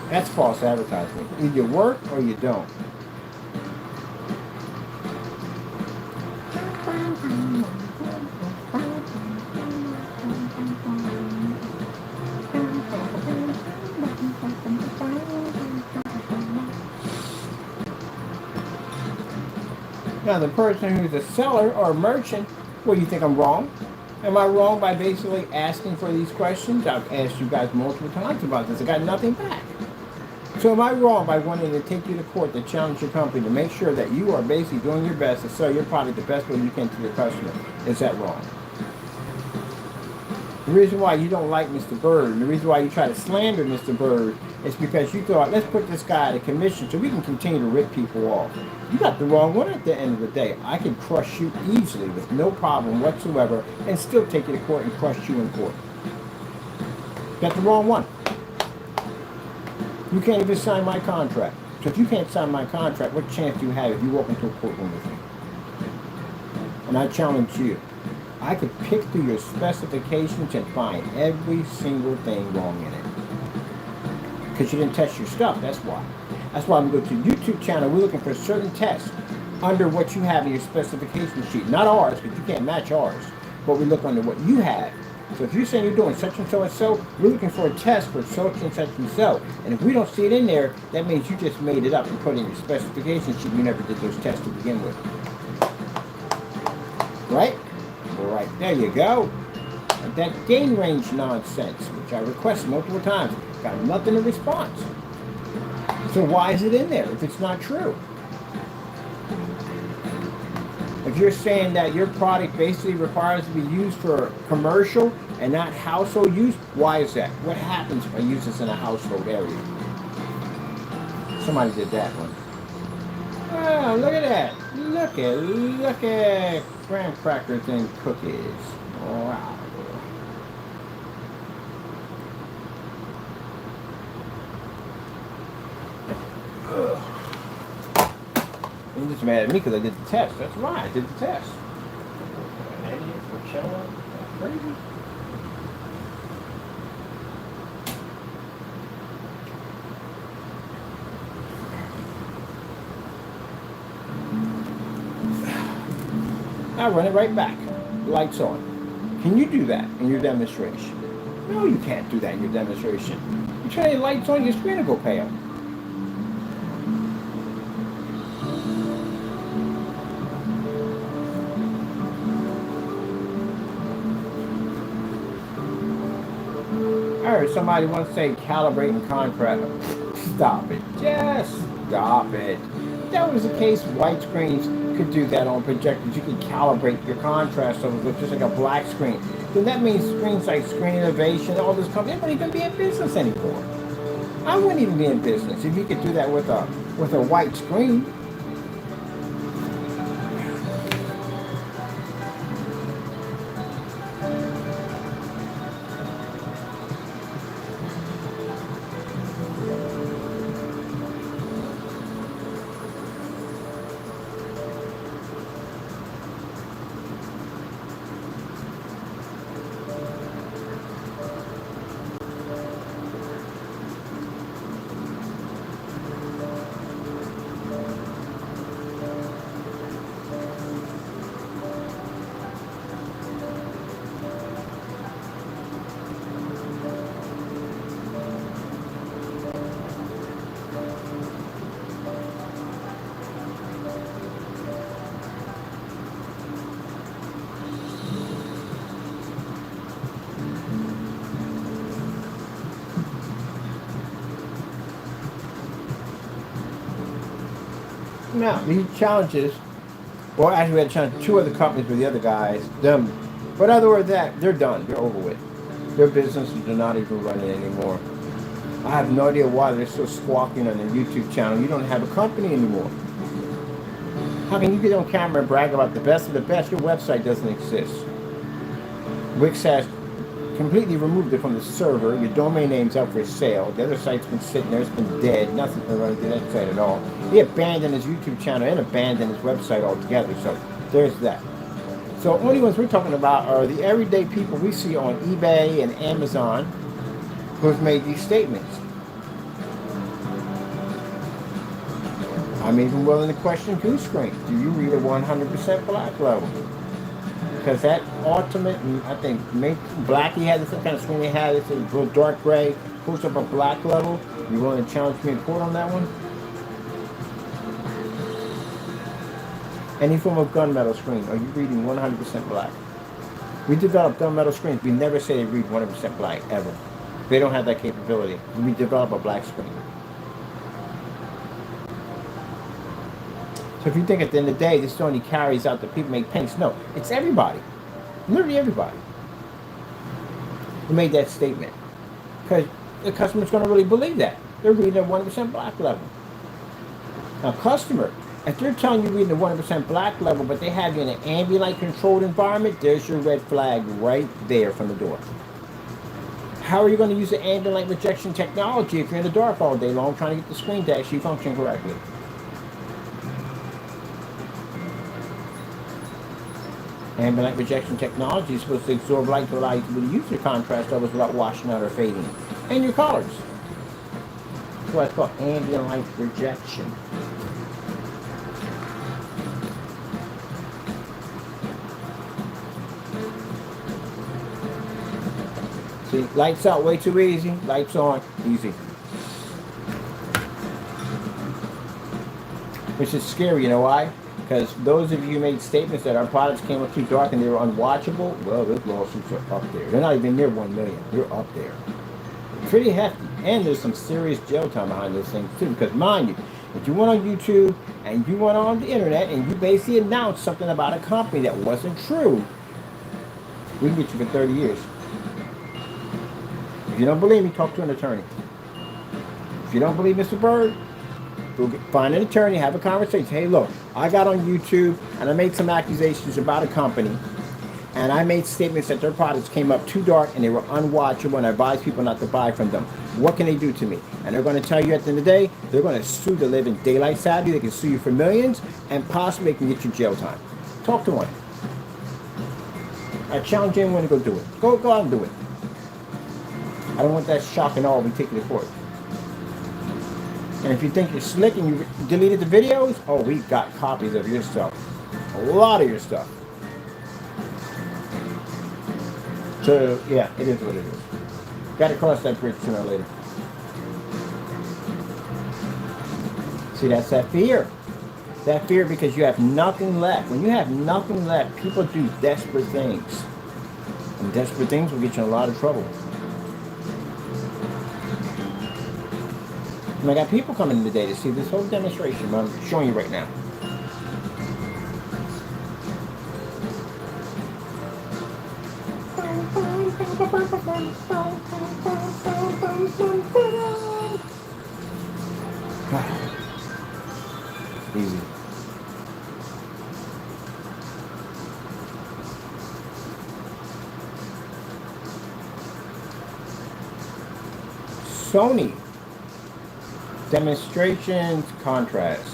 That's false advertising. Either you work or you don't. Now, the person who's a seller or a merchant, what do you think I'm wrong? Am I wrong by basically asking for these questions? I've asked you guys multiple times about this. I got nothing back. So am I wrong by wanting to take you to court to challenge your company to make sure that you are basically doing your best to sell your product the best way you can to your customer? Is that wrong? The reason why you don't like Mr. Bird, and the reason why you try to slander Mr. Bird, is because you thought, let's put this guy at a commission so we can continue to rip people off. You got the wrong one at the end of the day. I can crush you easily with no problem whatsoever and still take you to court and crush you in court. Got the wrong one. You can't even sign my contract. So if you can't sign my contract, what chance do you have if you walk into a courtroom with me? And I challenge you. I could pick through your specifications and find every single thing wrong in it. Because you didn't test your stuff, that's why. That's why we go to your YouTube channel, we're looking for certain tests under what you have in your specification sheet. Not ours, because you can't match ours. But we look under what you have. So if you're saying you're doing such and so, we're looking for a test for such and so. And if we don't see it in there, that means you just made it up and put it in your specification sheet. You never did those tests to begin with. Right? All right, there you go. And that gain range nonsense, which I request multiple times, got nothing in response. So why is it in there if it's not true? If you're saying that your product basically requires to be used for commercial and not household use, why is that? What happens if I use this in a household area? Somebody did that one. Oh, look at that. Look at graham crackers and cookies. Wow. Ugh. You're just mad at me because I did the test. That's right, I did the test. An idiot for chilling? Crazy. I run it right back. Lights on. Can you do that in your demonstration? No, you can't do that in your demonstration. You turn your lights on, your screen will go pale. I heard somebody once say calibrating contrast. Stop it. Just stop it. If that was the case, white screens could do that on projectors. You could calibrate your contrast levels with just like a black screen. Then that means screens like Screen Innovation, all this company, they wouldn't even be in business anymore. I wouldn't even be in business if you could do that with a white screen. Now, these challenges, well, actually we had to challenge two other companies with the other guys, them. But other than that, they're done. They're over with. Their businesses are not even running anymore. I have no idea why they're still squawking on their YouTube channel. You don't have a company anymore. How can you get on camera and brag about the best of the best? Your website doesn't exist. Wix has completely removed it from the server. Your domain name's out for sale. The other site's been sitting there. It's been dead. Nothing's been running through that site at all. He abandoned his YouTube channel and abandoned his website altogether. So there's that. So only ones we're talking about are the everyday people we see on eBay and Amazon who've made these statements. I'm even willing to question Goose Screen. Do you read a 100% black level? Because that ultimate, I think, Blackie had some kind of screen they had. It's a little dark gray, pulls up a black level. You willing to challenge me in court on that one? Any form of gunmetal screen, are you reading 100% black? We develop gunmetal screens. We never say they read 100% black, ever. They don't have that capability. We develop a black screen. So if you think at the end of the day, this only carries out that people make paints, no, it's everybody. Literally everybody who made that statement. Because the customer's going to really believe that. They're reading a 100% black level. Now, customer, if they're telling you reading a 100% black level, but they have you in an ambient controlled environment, there's your red flag right there from the door. How are you going to use the ambient light rejection technology if you're in the dark all day long trying to get the screen to actually function correctly? Ambient light rejection technology is supposed to absorb light to allow you to use your contrast levels without washing out or fading. And your colors. That's why it's called ambient light rejection. See, lights out way too easy, lights on easy. Which is scary, you know why? Because those of you who made statements that our products came up too dark and they were unwatchable, well, those lawsuits are up there. They're not even near 1 million. They're up there. Pretty hefty. And there's some serious jail time behind those things too. Because mind you, if you went on YouTube and you went on the internet and you basically announced something about a company that wasn't true, we can get you for 30 years. If you don't believe me, talk to an attorney. If you don't believe Mr. Bird, go find an attorney, have a conversation. Hey, look, I got on YouTube and I made some accusations about a company and I made statements that their products came up too dark and they were unwatchable and I advised people not to buy from them. What can they do to me? And they're going to tell you at the end of the day, they're going to sue to live in daylight savvy. They can sue you for millions and possibly they can get you jail time. Talk to one. I challenge anyone to go do it. Go out and do it. I don't want that shock and awe we take to the court. And if you think you're slick and you deleted the videos, oh, we've got copies of your stuff. A lot of your stuff. So, yeah, it is what it is. Got to cross that bridge sooner or later. See, that's that fear. That fear because you have nothing left. When you have nothing left, people do desperate things. And desperate things will get you in a lot of trouble. And I got people coming in today to see this whole demonstration I'm showing you right now. Easy. Sony. Demonstrations, contrast.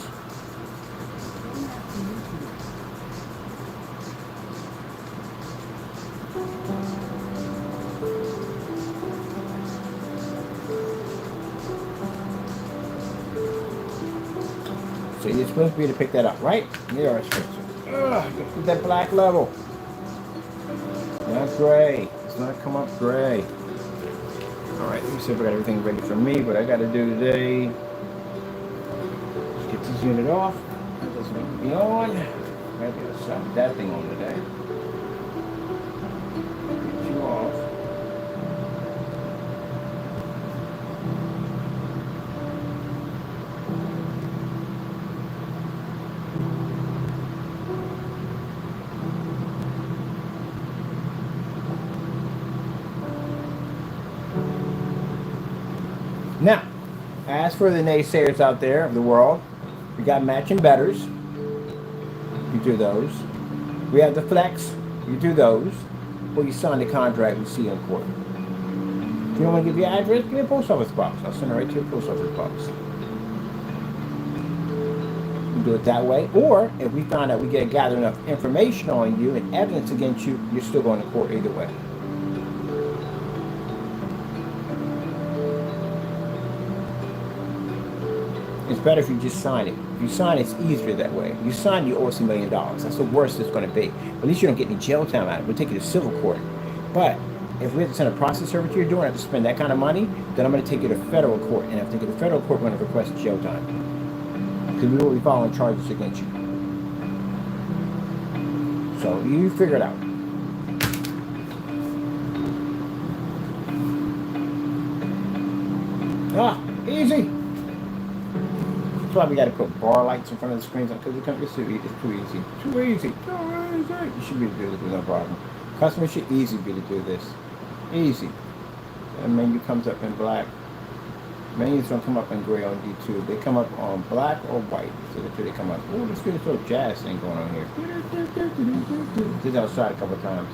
So you're supposed to be able to pick that up, right? You are supposed to. Get that black level. Not gray. It's not come up gray. Alright, let me see if I got everything ready for me. What I got to do today. Get this unit off. That doesn't need to be on. I got to stop that thing on today. Get you off. As for the naysayers out there of the world, we got matching betters. You do those. We have the flex. You do those. Or you sign the contract we see in court. If you don't want to give your address, give me a post office box. I'll send it right to your post office box. You do it that way. Or if we find out we get gather enough information on you and evidence against you, you're still going to court either way. It's better if you just sign it. If you sign it, it's easier that way. You sign, you owe us $1 million. That's the worst it's going to be. But at least you don't get any jail time out of it. We'll take you to civil court. But if we have to send a process server to your door and have to spend that kind of money, then I'm going to take you to federal court. And if I take you to federal court, we're going to request jail time. Because we will be filing charges against you. So you figure it out. Easy. That's why we got to put bar lights in front of the screens because it's too easy. Too easy. You should be able to do this with no problem. Customers should easily be able to do this. Easy. The menu comes up in black. Menus don't come up in gray on D2. They come up on black or white. So that's where they come up. Oh, let's get this little jazz thing going on here. Did outside a couple of times.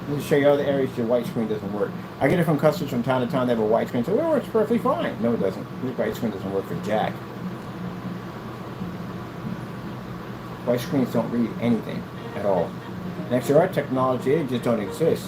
Let me show you other areas your white screen doesn't work. I get it from customers from time to time. They have a white screen. So it works perfectly fine. No, it doesn't. This white screen doesn't work for jack. White screens don't read anything at all. Next to our technology, they just don't exist.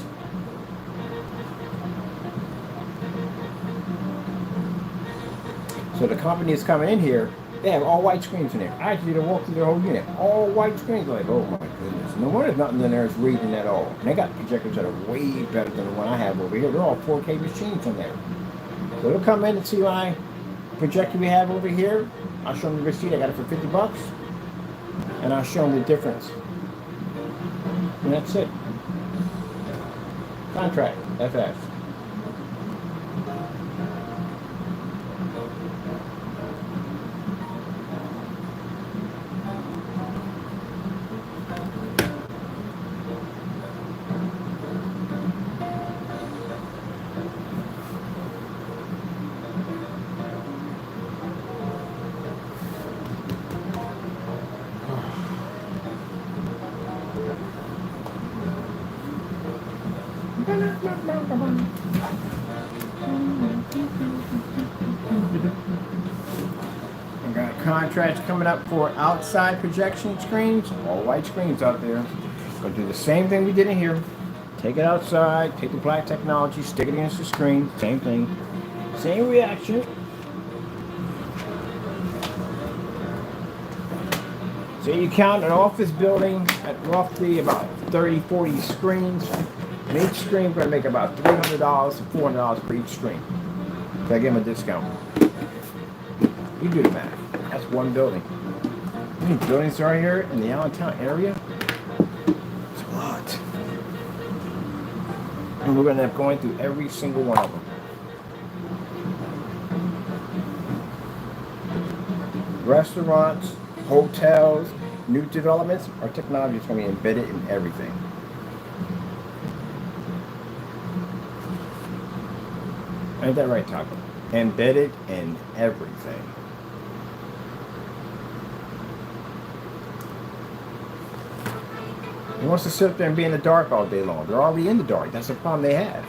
So the company is coming in here. They have all white screens in there. I actually did a walk through their whole unit. All white screens. Like, oh my goodness. No wonder nothing in there is reading at all. And they got projectors that are way better than the one I have over here. They're all 4K machines in there. So they'll come in and see my projector we have over here. I'll show them the receipt. I got it for $50. And I'll show them the difference. And that's it. Contract. FS. I got contracts coming up for outside projection screens, all white screens out there. Gonna do the same thing we did in here. Take it outside, take the black technology, stick it against the screen, same thing, same reaction. So you count an office building at roughly about 30, 40 screens. And each screen, we're going to make about $300 to $400 per each screen. So I give them a discount. You do the math. That's one building. How many buildings are here in the Allentown area? It's a lot. And we're going to end up going through every single one of them. Restaurants, hotels, new developments, our technology is going to be embedded in everything. Ain't that right, Taco? Embedded in everything. He wants to sit there and be in the dark all day long. They're already in the dark. That's the problem they have.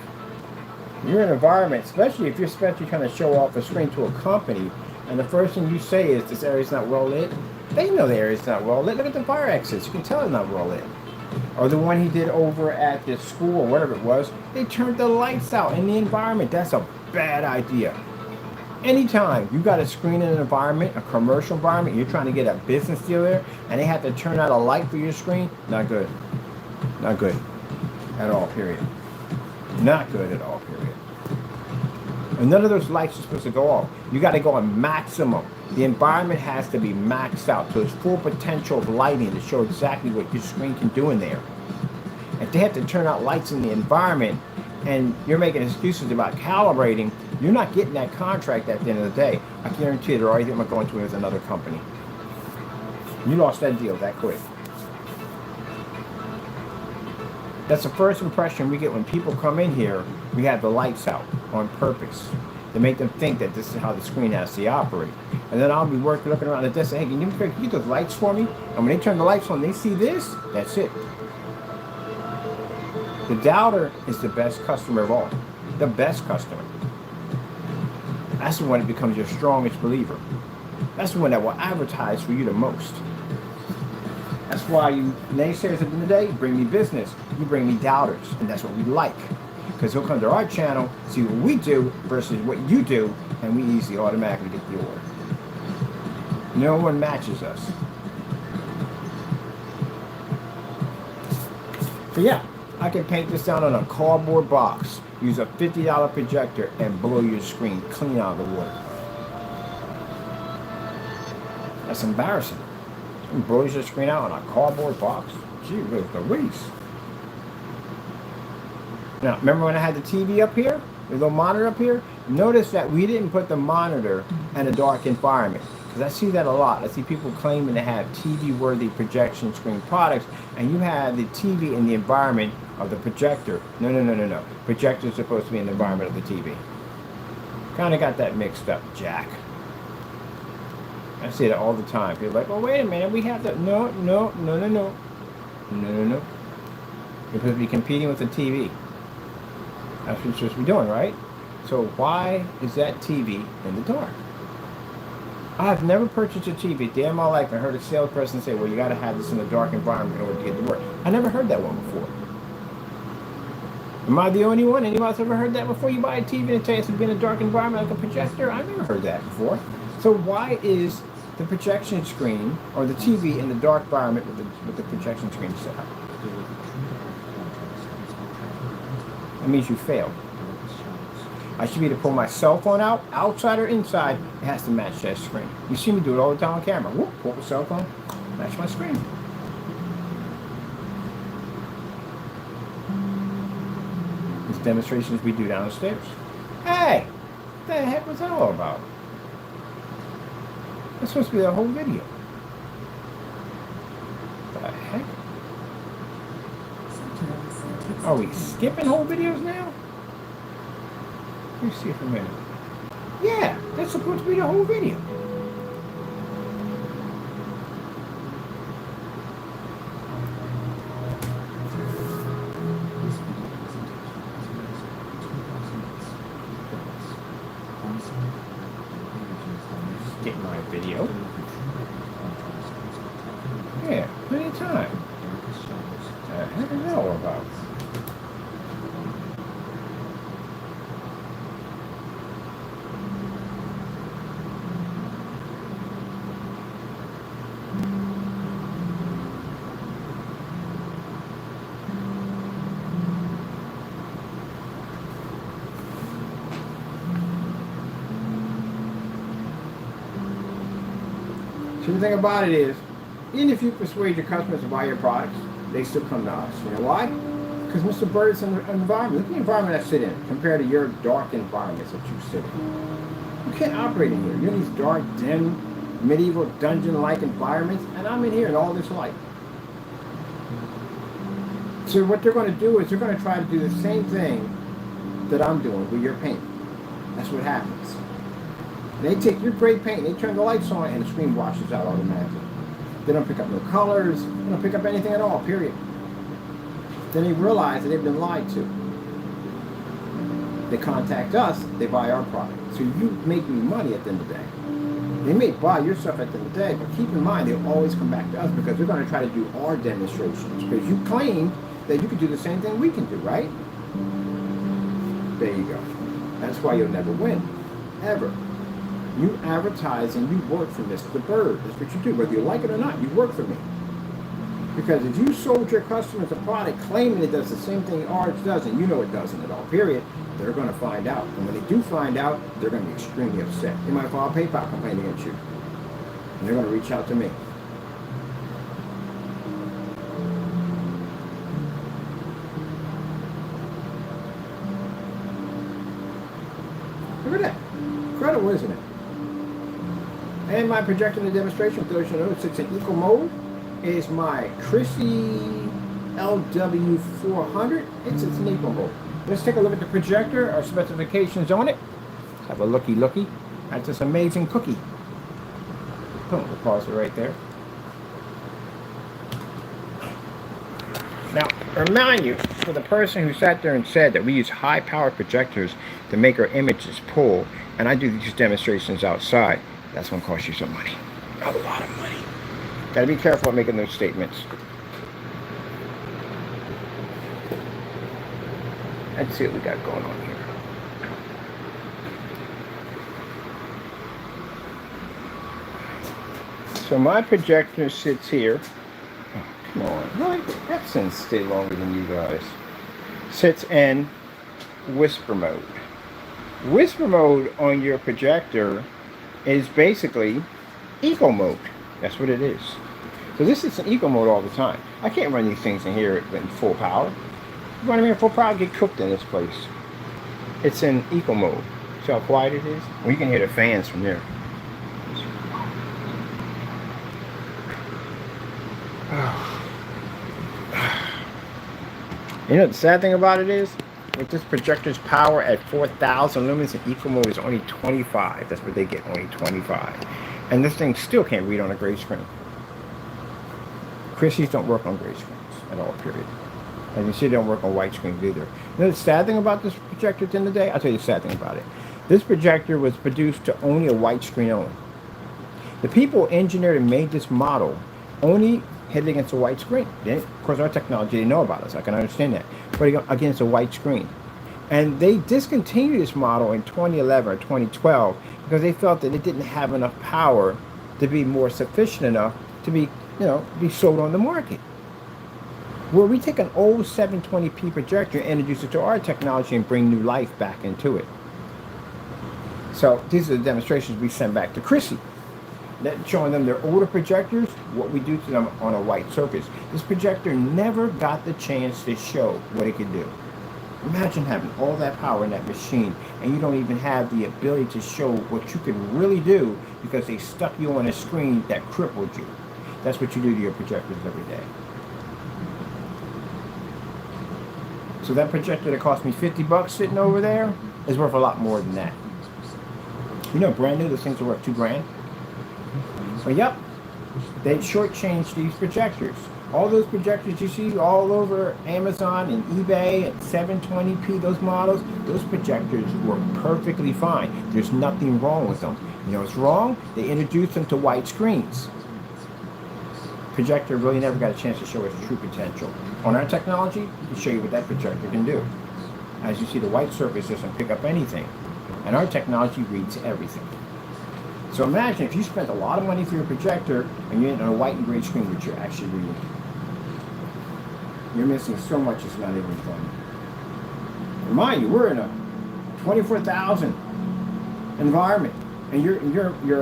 You're in an environment, especially if you're trying to show off a screen to a company, and the first thing you say is this area's not well lit. They know the area's not well lit. Look at the fire exits. You can tell it's not well lit. Or the one he did over at the school or whatever it was, they turned the lights out in the environment. That's a bad idea. Anytime you got a screen in an environment, a commercial environment, you're trying to get a business deal there, and they have to turn out a light for your screen, not good. Not good at all, period. Not good at all, period. And none of those lights are supposed to go off. You got to go on maximum. The environment has to be maxed out, so it's full potential of lighting to show exactly what your screen can do in there. If they have to turn out lights in the environment, and you're making excuses about calibrating, you're not getting that contract at the end of the day. I guarantee you they're already going to with another company. You lost that deal that quick. That's the first impression we get when people come in here. We have the lights out on purpose to make them think that this is how the screen has to operate. And then I'll be looking around the desk, hey, can you get those lights for me? And when they turn the lights on, they see this, that's it. The doubter is the best customer of all. The best customer. That's the one that becomes your strongest believer. That's the one that will advertise for you the most. That's why you naysayers at the end of the day bring me business. You bring me doubters, and that's what we like. Because he'll come to our channel, see what we do versus what you do, and we easily automatically get the order. No one matches us. So yeah, I can paint this down on a cardboard box, use a $50 projector, and blow your screen clean out of the water. That's embarrassing. It blows your screen out on a cardboard box. Gee, whiz Louise. Now, remember when I had the TV up here? The little monitor up here? Notice that we didn't put the monitor in a dark environment. Because I see that a lot. I see people claiming to have TV-worthy projection screen products, and you have the TV in the environment of the projector. No. Projector is supposed to be in the environment of the TV. Kind of got that mixed up, Jack. I see that all the time. People are like, well, wait a minute, we have that. No. You're supposed to be competing with the TV. That's what you're supposed to be doing, right? So why is that TV in the dark? I have never purchased a TV day in my life and heard a salesperson say, well, you got to have this in a dark environment in order to get to work. I never heard that one before. Am I the only one? Anyone else ever heard that before? You buy a TV and it tells you to be in a dark environment like a projector? I've never heard that before. So why is the projection screen or the TV in the dark environment with the projection screen set up? That means you failed. I should be able to pull my cell phone out, outside or inside. It has to match that screen. You see me do it all the time on camera. Whoop, pull the cell phone, match my screen. These demonstrations we do downstairs. Hey, what the heck was that all about? That's supposed to be the whole video. What the heck? Are we skipping whole videos now? Let me see for a minute. Yeah, that's supposed to be the whole video. Skip my video. Yeah, plenty of time. What the heck is that all about? So the thing about it is, even if you persuade your customers to buy your products, they still come to us. You know why? Because Mr. Bird is in the environment. Look at the environment I sit in compared to your dark environments that you sit in. You can't operate in here. You're in these dark, dim, medieval, dungeon-like environments, and I'm in here in all this light. So what they're going to do is they're going to try to do the same thing that I'm doing with your paint. That's what happens. They take your great paint, they turn the lights on, and the screen washes out automatically. They don't pick up no colors, they don't pick up anything at all, period. Then they realize that they've been lied to. They contact us, they buy our product. So you make me money at the end of the day. They may buy your stuff at the end of the day, but keep in mind, they'll always come back to us because they're going to try to do our demonstrations. Because you claim that you can do the same thing we can do, right? There you go. That's why you'll never win, ever. You advertise and you work for Mr. Bird. That's what you do. Whether you like it or not, you work for me. Because if you sold your customers a product claiming it does the same thing ours does, and you know it doesn't at all, period, they're going to find out. And when they do find out, they're going to be extremely upset. They might file a PayPal complaint against you. And they're going to reach out to me. Look at that. Incredible, isn't it? And my projector in the demonstration, for those you know, it's in equal mode, is my Chrissy LW400. It's an equal mode. Let's take a look at the projector, our specifications on it. Let's have a looky. That's this amazing cookie. Boom, we'll pause it right there. Now, remind you, for the person who sat there and said that we use high-powered projectors to make our images pull, and I do these demonstrations outside, that's going to cost you some money. A lot of money. Got to be careful of making those statements. Let's see what we got going on here. So my projector sits here. Oh, come on. Really? That sends stay longer than you guys. Sits in whisper mode. Whisper mode on your projector is basically eco mode. That's what it is. So this is in eco mode all the time. I can't run these things in here in full power. If you run them in full power, get cooked in this place. It's in eco mode. See how quiet it is? Well, you can hear the fans from there. You know the sad thing about it is, with this projector's power at 4,000 lumens in eco mode is only 25. That's what they get, only 25. And this thing still can't read on a gray screen. Chrissy's don't work on gray screens at all, period. And you see they don't work on white screens either. You know the sad thing about this projector at the end of the day? I'll tell you the sad thing about it. This projector was produced to only a white screen only. The people engineered and made this model only hit it against a white screen. Of course, our technology, they know about us. I can understand that. But against a white screen. And they discontinued this model in 2011 or 2012 because they felt that it didn't have enough power to be more sufficient enough to be, be sold on the market. Well, we take an old 720p projector and introduce it to our technology and bring new life back into it. So these are the demonstrations we send back to Chrissy. Showing them their older projectors, what we do to them on a white surface. This projector never got the chance to show what it could do. Imagine having all that power in that machine and you don't even have the ability to show what you can really do because they stuck you on a screen that crippled you. That's what you do to your projectors every day. So that projector that cost me 50 bucks sitting over there is worth a lot more than that. You know, brand new, those things are worth $2,000. But yep, they shortchanged these projectors. All those projectors you see all over Amazon and eBay and 720p, those models, those projectors work perfectly fine. There's nothing wrong with them. You know what's wrong? They introduced them to white screens. Projector really never got a chance to show its true potential. On our technology, we can show you what that projector can do. As you see, the white surface doesn't pick up anything. And our technology reads everything. So imagine if you spent a lot of money for your projector and you're in a white and gray screen which you're actually reading. You're missing so much it's not even funny. Remind you, we're in a 24,000 environment. And your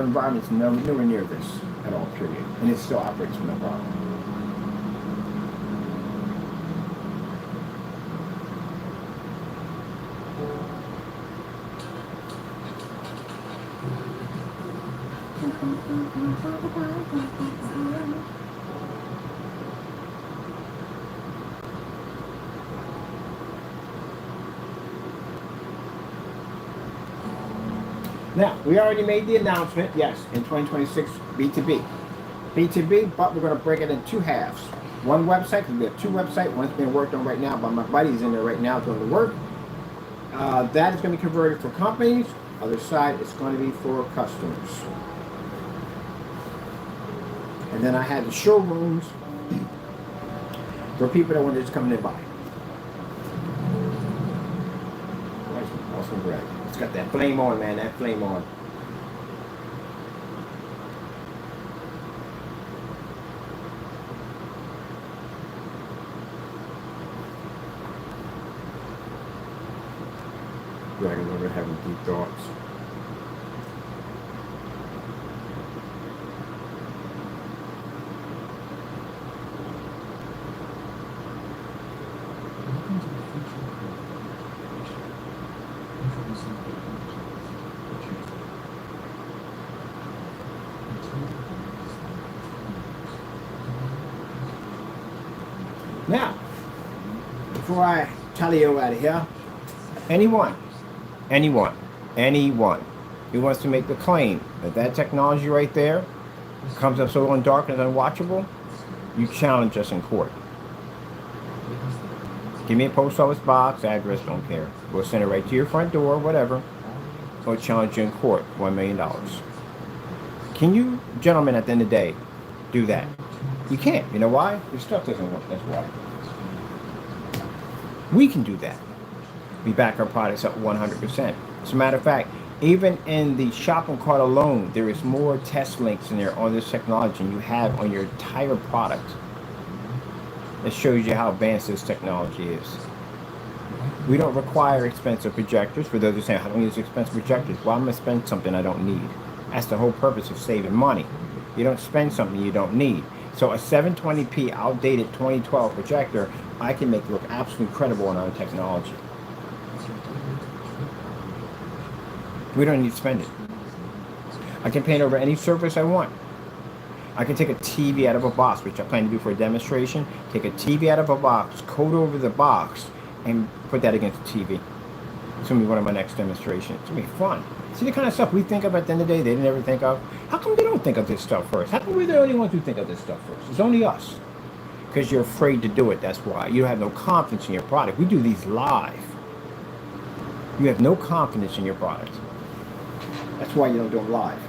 environment's nowhere near this at all, period. And it still operates with no problem. Now, we already made the announcement, yes, in 2026, B2B. B2B, but we're going to break it in two halves. One website, because we have two websites. One's being worked on right now by my buddies in there right now doing the work. That is going to be converted for companies. Other side is going to be for customers. And then I had the showrooms for people that want to just come in and buy. Awesome bread. It's got that flame on, man, that flame on. Dragon over having deep thoughts. Now, before I tell you out of here, anyone who wants to make the claim that that technology right there comes up so dark and unwatchable, you challenge us in court. Give me a post office box, address, don't care. We'll send it right to your front door, whatever. We'll challenge you in court, $1 million. Can you, gentlemen, at the end of the day, do that? You can't. You know why? Your stuff doesn't work. That's why. We can do that. We back our products up 100%. As a matter of fact, even in the shopping cart alone, there is more test links in there on this technology than you have on your entire product. That shows you how advanced this technology is. We don't require expensive projectors. For those who say, I don't use expensive projectors. Well, I'm going to spend something I don't need. That's the whole purpose of saving money. You don't spend something you don't need. So a 720p outdated 2012 projector, I can make it look absolutely incredible on our technology. We don't need to spend it. I can paint over any surface I want. I can take a TV out of a box, which I plan to do for a demonstration. Take a TV out of a box, coat over the box, and put that against the TV. It's going to be one of my next demonstrations. It's going to be fun. See the kind of stuff we think of at the end of the day they never think of? How come they don't think of this stuff first? How come we're the only ones who think of this stuff first? It's only us. Because you're afraid to do it, that's why. You have no confidence in your product. We do these live. You have no confidence in your product. That's why you don't do them live.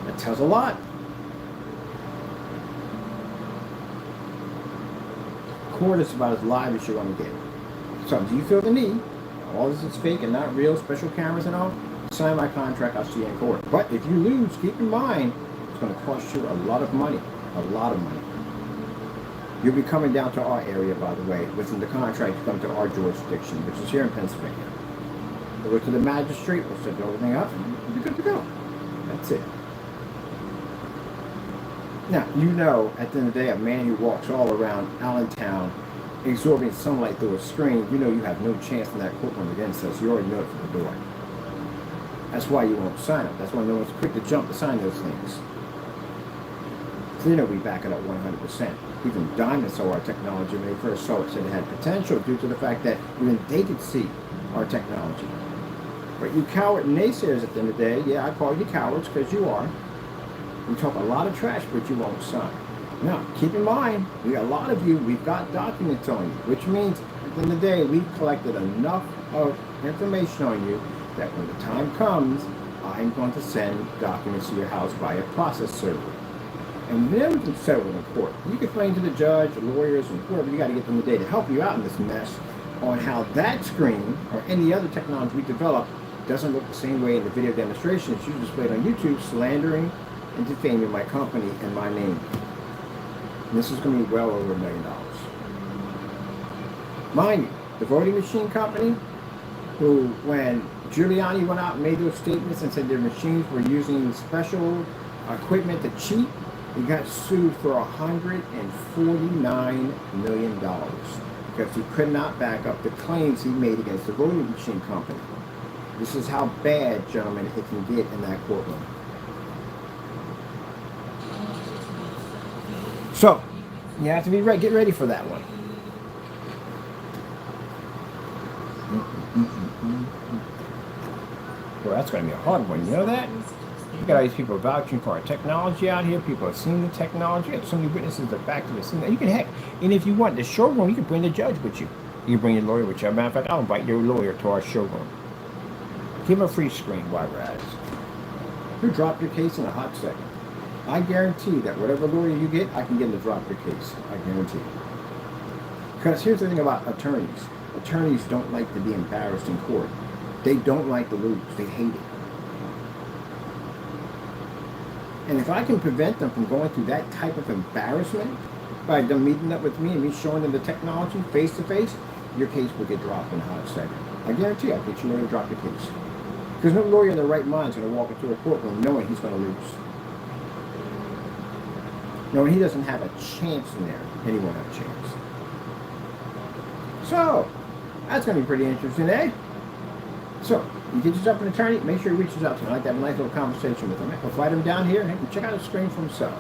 That tells a lot. Court is about as live as you're going to get. So do you feel the need? All this is fake and not real, special cameras and all? Sign my contract, I'll see you in court. But if you lose, keep in mind, it's going to cost you a lot of money. A lot of money. You'll be coming down to our area, by the way. Within the contract, you come to our jurisdiction, which is here in Pennsylvania. We'll go to the magistrate, we'll set everything up, and you'll be good to go. That's it. Now, you know, at the end of the day, a man who walks all around Allentown, absorbing sunlight through a screen, you know you have no chance in that courtroom against us. You already know it from the door. That's why you won't sign it. That's why no one's quick to jump to sign those things. So you know we back it up 100%. Even Diamond saw our technology when they first saw it, said it had potential due to the fact that even they could see our technology. But you coward naysayers at the end of the day, yeah, I call you cowards because you are. You talk a lot of trash, but you won't sign. Now, keep in mind, we got a lot of you, we've got documents on you, which means at the end of the day, we've collected enough of information on you that when the time comes, I'm going to send documents to your house by a process server. And then we can settle in court. You can explain to the judge, the lawyers, and whoever you got to get them today to help you out in this mess on how that screen or any other technology we develop doesn't look the same way in the video demonstrations you displayed on YouTube, slandering and defaming my company and my name. And this is going to be well over $1 million. Mind you, the voting machine company, who when Giuliani went out and made those statements and said their machines were using special equipment to cheat, he got sued for $149 million because he could not back up the claims he made against the voting machine company. This is how bad, gentlemen, it can get in that courtroom. So, you have to be ready. Get ready for that one. Well, that's going to be a hard one. You know that? You got all these people vouching for our technology out here. People have seen the technology. You have so many witnesses that back to the scene. You can heck, and if you want the showroom, you can bring the judge with you. You can bring your lawyer with you. As a matter of fact, I'll invite your lawyer to our showroom. Give him a free screen while we're at it. He'll drop your case in a hot second. I guarantee that whatever lawyer you get, I can get him to drop your case. I guarantee. Because here's the thing about attorneys. Attorneys don't like to be embarrassed in court. They don't like to lose. They hate it. And if I can prevent them from going through that type of embarrassment by them meeting up with me and me showing them the technology face to face, your case will get dropped in a hot second. I guarantee I'll get you lawyer to drop your case. Because no lawyer in their right mind is going to walk into a courtroom knowing he's going to lose. No, he doesn't have a chance in there. Anyone have a chance. So, that's going to be pretty interesting, eh? So, you get yourself an attorney, make sure he reaches out to him. I like to have a nice little conversation with him. I'll invite him down here and he can check out the screen for himself.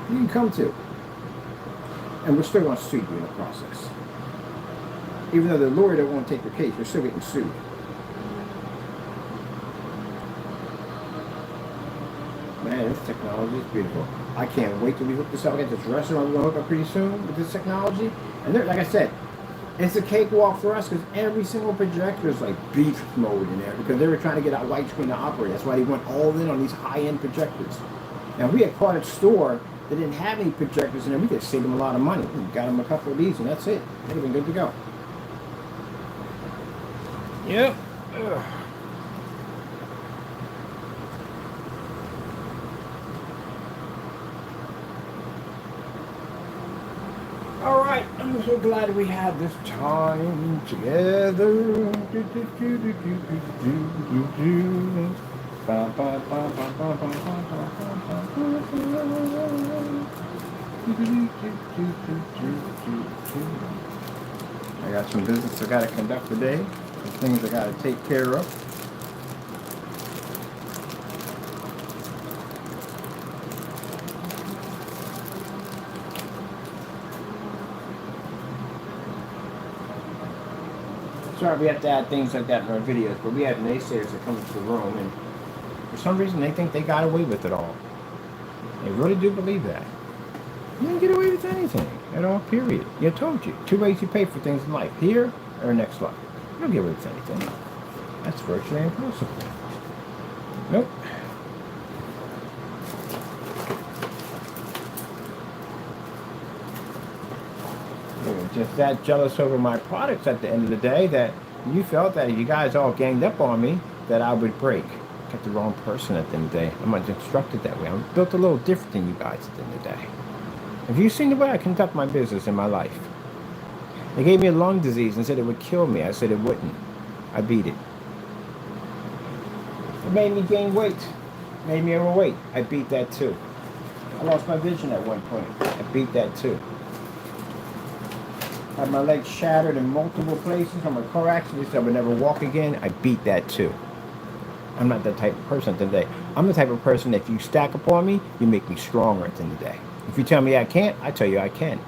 You can come to And we're still going to sue you in the process. Even though the lawyer don't want to take your case, you're still getting sued. Man, this technology is beautiful. I can't wait till we hook this up. I got this restaurant we're going to hook up pretty soon with this technology. And like I said, it's a cakewalk for us because every single projector is like beast mode in there because they were trying to get our widescreen to operate. That's why they went all in on these high-end projectors. Now, if we had caught a store that didn't have any projectors in there, we could save them a lot of money. We got them a couple of these and that's it. They'd have been good to go. Yep. Ugh. All right, I'm so glad we had this time together. I got some business I got to conduct today. Some things I got to take care of. Sorry, we have to add things like that in our videos, but we have naysayers that come into the room, and for some reason they think they got away with it all. They really do believe that. You don't get away with anything at all, period. I told you. 2 ways you pay for things in life, here or next life. You don't get away with anything. That's virtually impossible. Nope. Just that jealous over my products at the end of the day that you felt that if you guys all ganged up on me that I would break. Got the wrong person at the end of the day. I'm not instructed that way. I'm built a little different than you guys at the end of the day. Have you seen the way I conduct my business in my life? They gave me a lung disease and said it would kill me. I said it wouldn't. I beat it. It made me gain weight. Made me overweight. I beat that too. I lost my vision at one point. I beat that too. Had my legs shattered in multiple places from a car accident, so I would never walk again. I beat that too. I'm not that type of person at the end of the day. I'm the type of person that if you stack upon me, you make me stronger at the end of the day. If you tell me I can't, I tell you I can.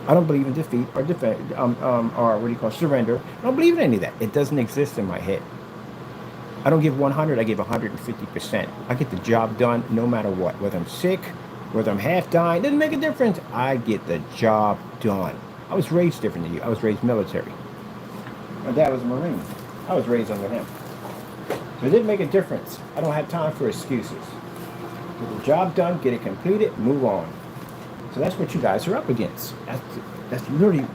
I don't believe in defeat or defend, or what do you call surrender. I don't believe in any of that. It doesn't exist in my head. I don't give 100, I give 150%. I get the job done no matter what. Whether I'm sick, whether I'm half dying, doesn't make a difference. I get the job done. I was raised different than you. I was raised military. My dad was a Marine. I was raised under him. So it didn't make a difference. I don't have time for excuses. Get the job done, get it completed, move on. So that's what you guys are up against. That's really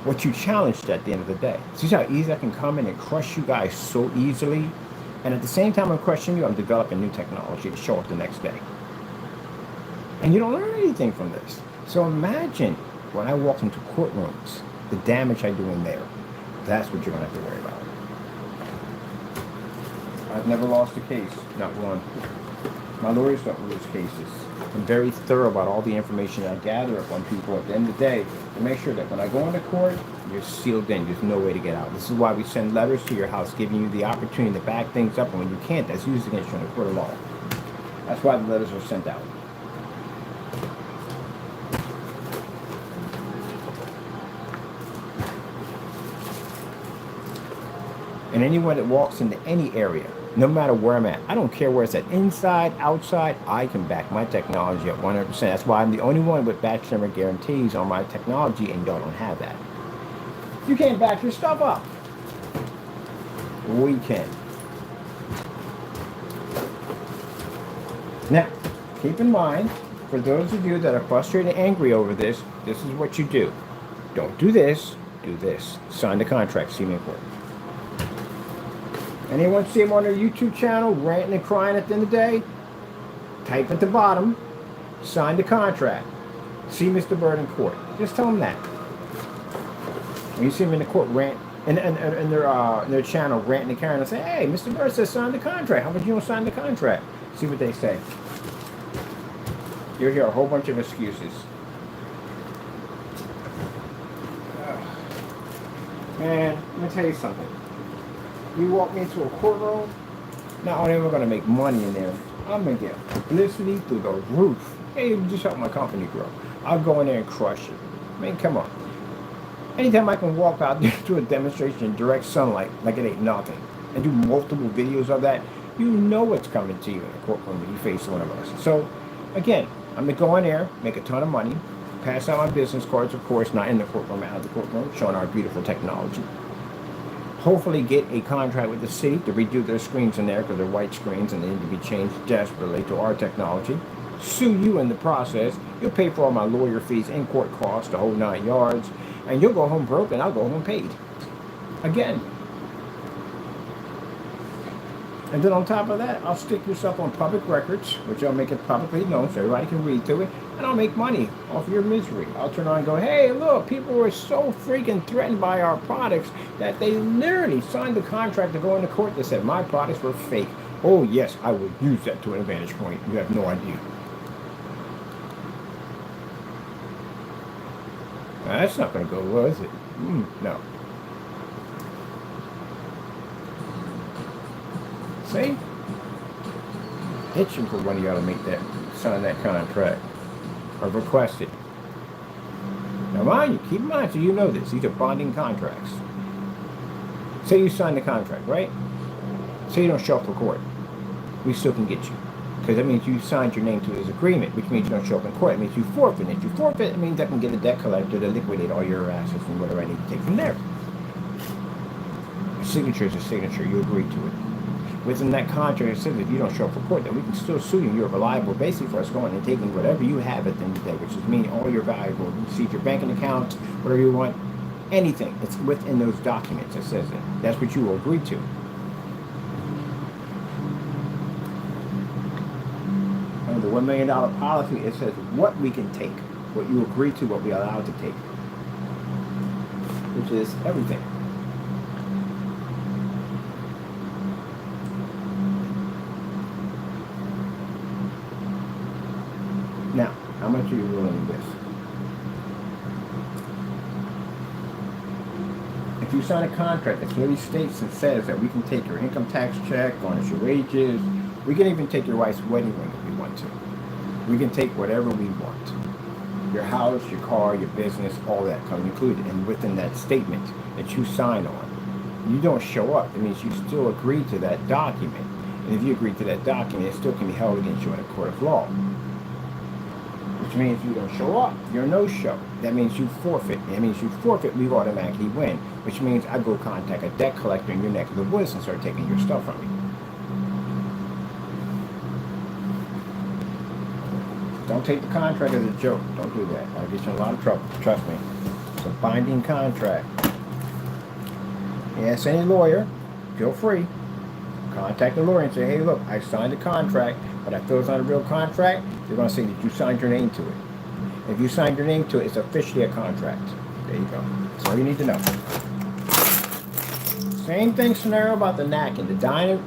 what you challenged at the end of the day. See how easy I can come in and crush you guys so easily? And at the same time I'm crushing you, I'm developing new technology to show up the next day. And you don't learn anything from this. So imagine when I walk into courtrooms, the damage I do in there. That's what you're going to have to worry about. I've never lost a case, not one. My lawyers don't lose cases. I'm very thorough about all the information I gather up on people at the end of the day to make sure that when I go into court, you're sealed in. There's no way to get out. This is why we send letters to your house giving you the opportunity to back things up, and when you can't, that's used against you in the court of law. That's why the letters are sent out. And anyone that walks into any area, no matter where I'm at, I don't care where it's at, inside, outside, I can back my technology at 100%. That's why I'm the only one with batch number guarantees on my technology, and y'all don't have that. You can't back your stuff up. We can. Now, keep in mind, for those of you that are frustrated and angry over this, this is what you do. Don't do this, do this. Sign the contract, see me in court. Anyone see him on their YouTube channel ranting and crying at the end of the day? Type at the bottom, sign the contract. See Mr. Bird in court. Just tell him that. When you see him in the court rant, in their channel ranting and carrying, and say, hey, Mr. Bird says sign the contract. How about you don't sign the contract? See what they say. You'll hear a whole bunch of excuses. Man, let me tell you something. You walk me into a courtroom, not only am I going to make money in there, I'm going to get publicity through the roof. Hey, just help my company grow. I'll go in there and crush it. I mean, come on. Anytime I can walk out there to a demonstration in direct sunlight like it ain't nothing and do multiple videos of that, you know what's coming to you in a courtroom when you face one of us. So, again, I'm going to go in there, make a ton of money, pass out my business cards, of course, not in the courtroom, out of the courtroom, showing our beautiful technology. Hopefully get a contract with the city to redo their screens in there because they're white screens and they need to be changed desperately to our technology. Sue you in the process. You'll pay for all my lawyer fees and court costs, the whole 9 yards, and you'll go home broke and I'll go home paid. Again. And then on top of that, I'll stick yourself on public records, which I'll make it publicly known so everybody can read through it, and I'll make money off your misery. I'll turn around and go, hey, look, people were so freaking threatened by our products that they literally signed the contract to go into court that said my products were fake. Oh, yes, I will use that to an advantage point. You have no idea. Now, that's not going to go well, is it? No. See? Itching for one of y'all to make that, sign that contract or request it. Now mind you, keep in mind so you know this, these are bonding contracts. Say you sign the contract, right? Say you don't show up for court. We still can get you. Because that means you signed your name to this agreement, which means you don't show up in court. It means you forfeit. If you forfeit, it means I can get a debt collector to liquidate all your assets and whatever I need to take from there. A signature is a signature. You agree to it. Within that contract, it says if you don't show up for court, that we can still sue you. You're reliable, basically, for us going and taking whatever you have at the end of the day, which is meaning all your valuable, receive your banking accounts, whatever you want, anything. It's within those documents. It says that. That's what you will agree to. Under the $1 million policy, it says what we can take, what you agree to, what we are allowed to take, which is everything. Now, how much are you willing to risk? If you sign a contract that clearly states and says that we can take your income tax check, garnish your wages, we can even take your wife's wedding ring if we want to. We can take whatever we want. Your house, your car, your business, all that comes included. And within that statement that you sign on, you don't show up. It means you still agree to that document. And if you agree to that document, it still can be held against you in a court of law. Which means you don't show up, you're a no-show. That means you forfeit. That means you forfeit, we automatically win. Which means I go contact a debt collector in your neck of the woods and start taking your stuff from you. Don't take the contract as a joke. Don't do that. I'll get you in a lot of trouble. Trust me. It's a binding contract. Yes, any lawyer, feel free. Contact the lawyer and say, hey, look, I signed a contract, but I feel it's not a real contract. They're going to say that you signed your name to it. If you signed your name to it, it's officially a contract. There you go. That's all you need to know. Same thing scenario about the knacking. The diner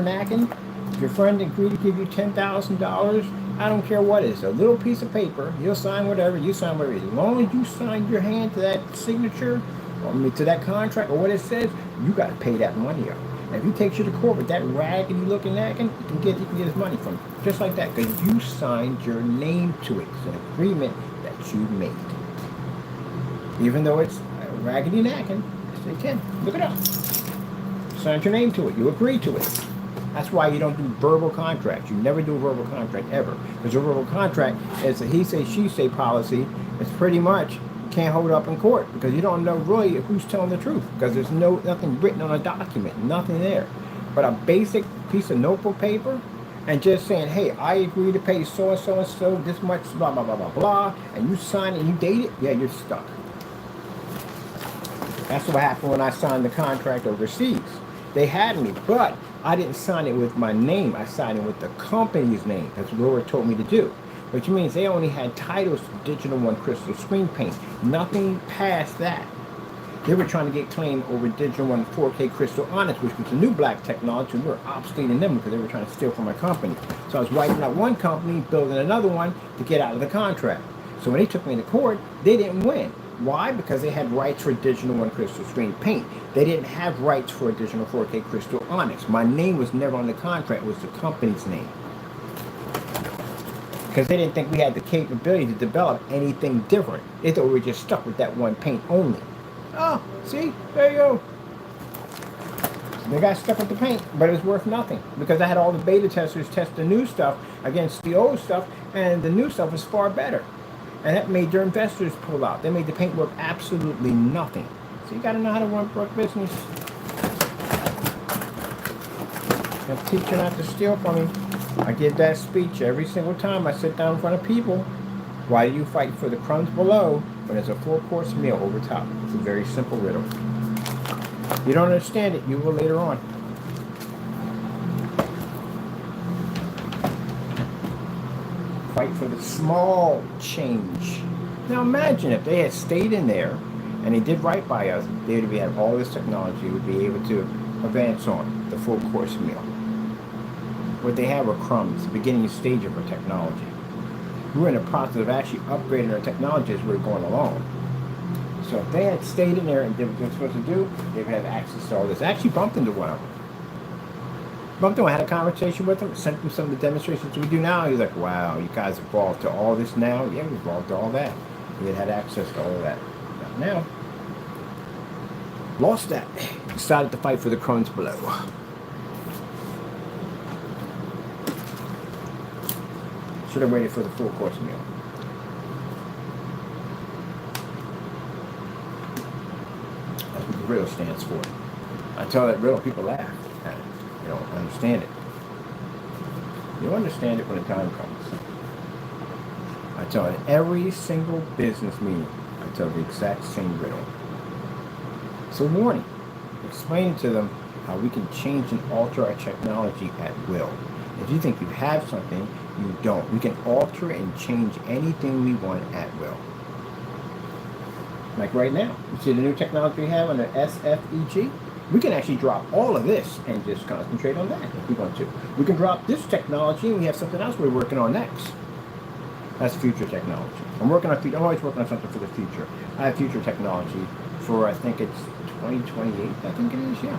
knacking. If your friend agreed to give you $10,000, I don't care what it is. A little piece of paper. You'll sign whatever. You sign whatever. As long as you sign your hand to that signature, or to that contract, or what it says, you got to pay that money up. And if he takes you to court with that raggedy looking knacking, he can get his money from you. Just like that, because you signed your name to it. It's an agreement that you made. Even though it's a raggedy knacking, yes, they can. Look it up. You signed your name to it. You agreed to it. That's why you don't do verbal contracts. You never do a verbal contract ever. Because a verbal contract is a he say, she say policy. It's pretty much can't hold up in court because you don't know really who's telling the truth because there's nothing written on a document, nothing there. But a basic piece of notebook paper and just saying, hey, I agree to pay so and so and so this much, blah, blah, blah, blah, blah, and you sign it and you date it, yeah, you're stuck. That's what happened when I signed the contract overseas. They had me, but I didn't sign it with my name. I signed it with the company's name. That's what Laura told me to do. Which means they only had titles to Digital One Crystal Screen Paint. Nothing past that. They were trying to get claim over Digital One 4K Crystal Onyx, which was a new black technology. We were obfuscating them because they were trying to steal from my company. So I was wiping out one company, building another one to get out of the contract. So when they took me to court, they didn't win. Why? Because they had rights for Digital One Crystal Screen Paint. They didn't have rights for Digital 4K Crystal Onyx. My name was never on the contract. It was the company's name. because they didn't think we had the capability to develop anything different. They thought we were just stuck with that one paint only. Oh, see? There you go. So they got stuck with the paint, but it was worth nothing because I had all the beta testers test the new stuff against the old stuff, and the new stuff was far better. And that made their investors pull out. They made the paint worth absolutely nothing. So you got to know how to run a business. I teach you not to steal from me. I give that speech every single time I sit down in front of people. Why do you fight for the crumbs below when there's a full-course meal over top? It's a very simple riddle. You don't understand it, you will later on. Fight for the small change. Now imagine if they had stayed in there and they did right by us, they would have all this technology, would be able to advance on the full-course meal. What they had were crumbs, the beginning stage of our technology. We were in the process of actually upgrading our technology as we were going along. So if they had stayed in there and did what they were supposed to do, they would have access to all this. I actually bumped into one of them. Bumped into him, I had a conversation with him, sent him some of the demonstrations we do now. He was like, wow, you guys evolved to all this now? Yeah, we evolved to all that. We had access to all of that. Not now. Lost that. Decided to fight for the crumbs below. Should have waited for the full course meal. That's what the riddle stands for. I tell that riddle, people laugh at it. They don't understand it. You'll understand it when the time comes. I tell it every single business meeting. I tell the exact same riddle. It's a warning. Explain to them how we can change and alter our technology at will. If you think you have something, you don't. We can alter and change anything we want at will. Like right now, you see the new technology we have on the SFEG? We can actually drop all of this and just concentrate on that if we want to. We can drop this technology and we have something else we're working on next. That's future technology. I'm always working on something for the future. I have future technology for, I think it's 2028, I think it is, yeah.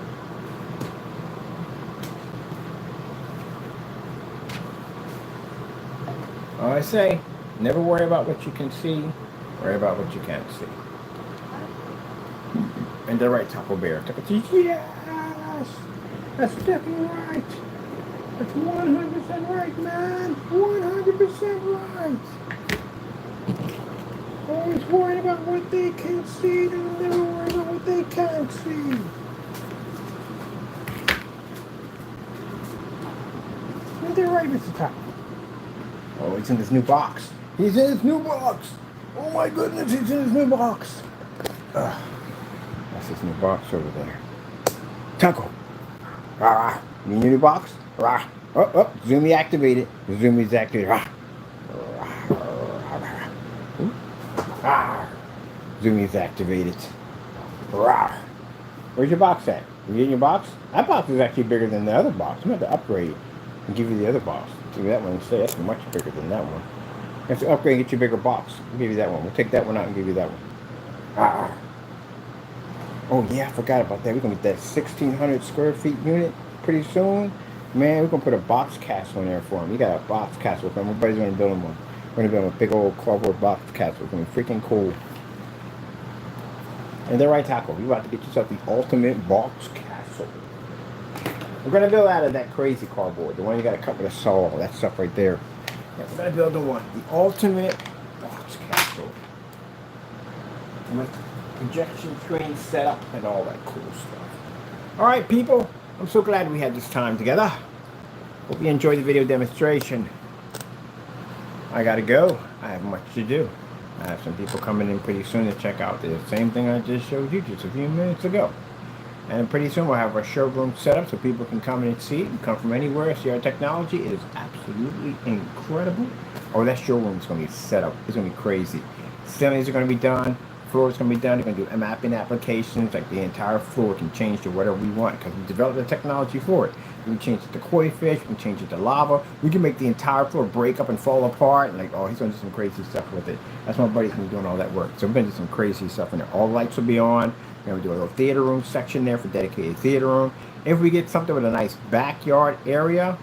All I say, never worry about what you can see, worry about what you can't see. And they're right, Taco Bear. Yes! That's definitely right. That's 100% right, man. 100% right. Always worried about what they can see, and never worry about what they can't see. And they're right, Mr. Taco. Oh, he's in this new box. He's in his new box. Oh my goodness, he's in his new box. That's his new box over there. Taco. Rah, you in your new box? Rah. Oh, Zoomy activated. Zoomy's activated. Rah. Zoomy's activated. Rah. Where's your box at? You in your box? That box is actually bigger than the other box. I'm going to have to upgrade and give you the other box. Give you that one instead. That's much bigger than that one. You have to upgrade and get you a bigger box. We'll give you that one. We'll take that one out and give you that one. Oh yeah, I forgot about that. We're going to get that 1,600 square feet unit pretty soon. Man, we're going to put a box castle in there for him. You got a box castle for him. Everybody's going to build him one. We're going to build him a big old cardboard box castle. It's going to be freaking cool. And they're right, Taco. You're about to get yourself the ultimate box castle. We're going to build out of that crazy cardboard. The one you got to cut with a saw. That stuff right there. Yeah, we're going to build the one. The ultimate box castle. With projection screen set up and all that cool stuff. Alright, people. I'm so glad we had this time together. Hope you enjoyed the video demonstration. I got to go. I have much to do. I have some people coming in pretty soon to check out the same thing I just showed you just a few minutes ago. And pretty soon we'll have our showroom set up so people can come in and see it and come from anywhere, see our technology. It is absolutely incredible. Oh, that showroom is going to be set up. It's going to be crazy. Ceilings are going to be done. Floor is going to be done. They're going to do mapping applications. Like the entire floor can change to whatever we want because we developed the technology for it. We can change it to koi fish. We can change it to lava. We can make the entire floor break up and fall apart. And like, oh, he's going to do some crazy stuff with it. That's my buddy's going to be doing all that work. So we're going to do some crazy stuff in there. All lights will be on. We're going to do a little theater room section there for dedicated theater room. If we get something with a nice backyard area,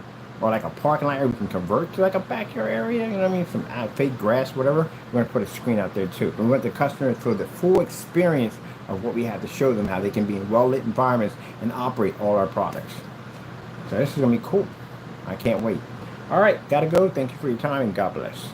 or like a parking lot area we can convert to like a backyard area, you know what I mean, some fake grass, whatever, we're going to put a screen out there too. We want the customer to feel the full experience of what we have to show them, how they can be in well-lit environments and operate all our products. So this is going to be cool. I can't wait. All right, got to go. Thank you for your time, and God bless.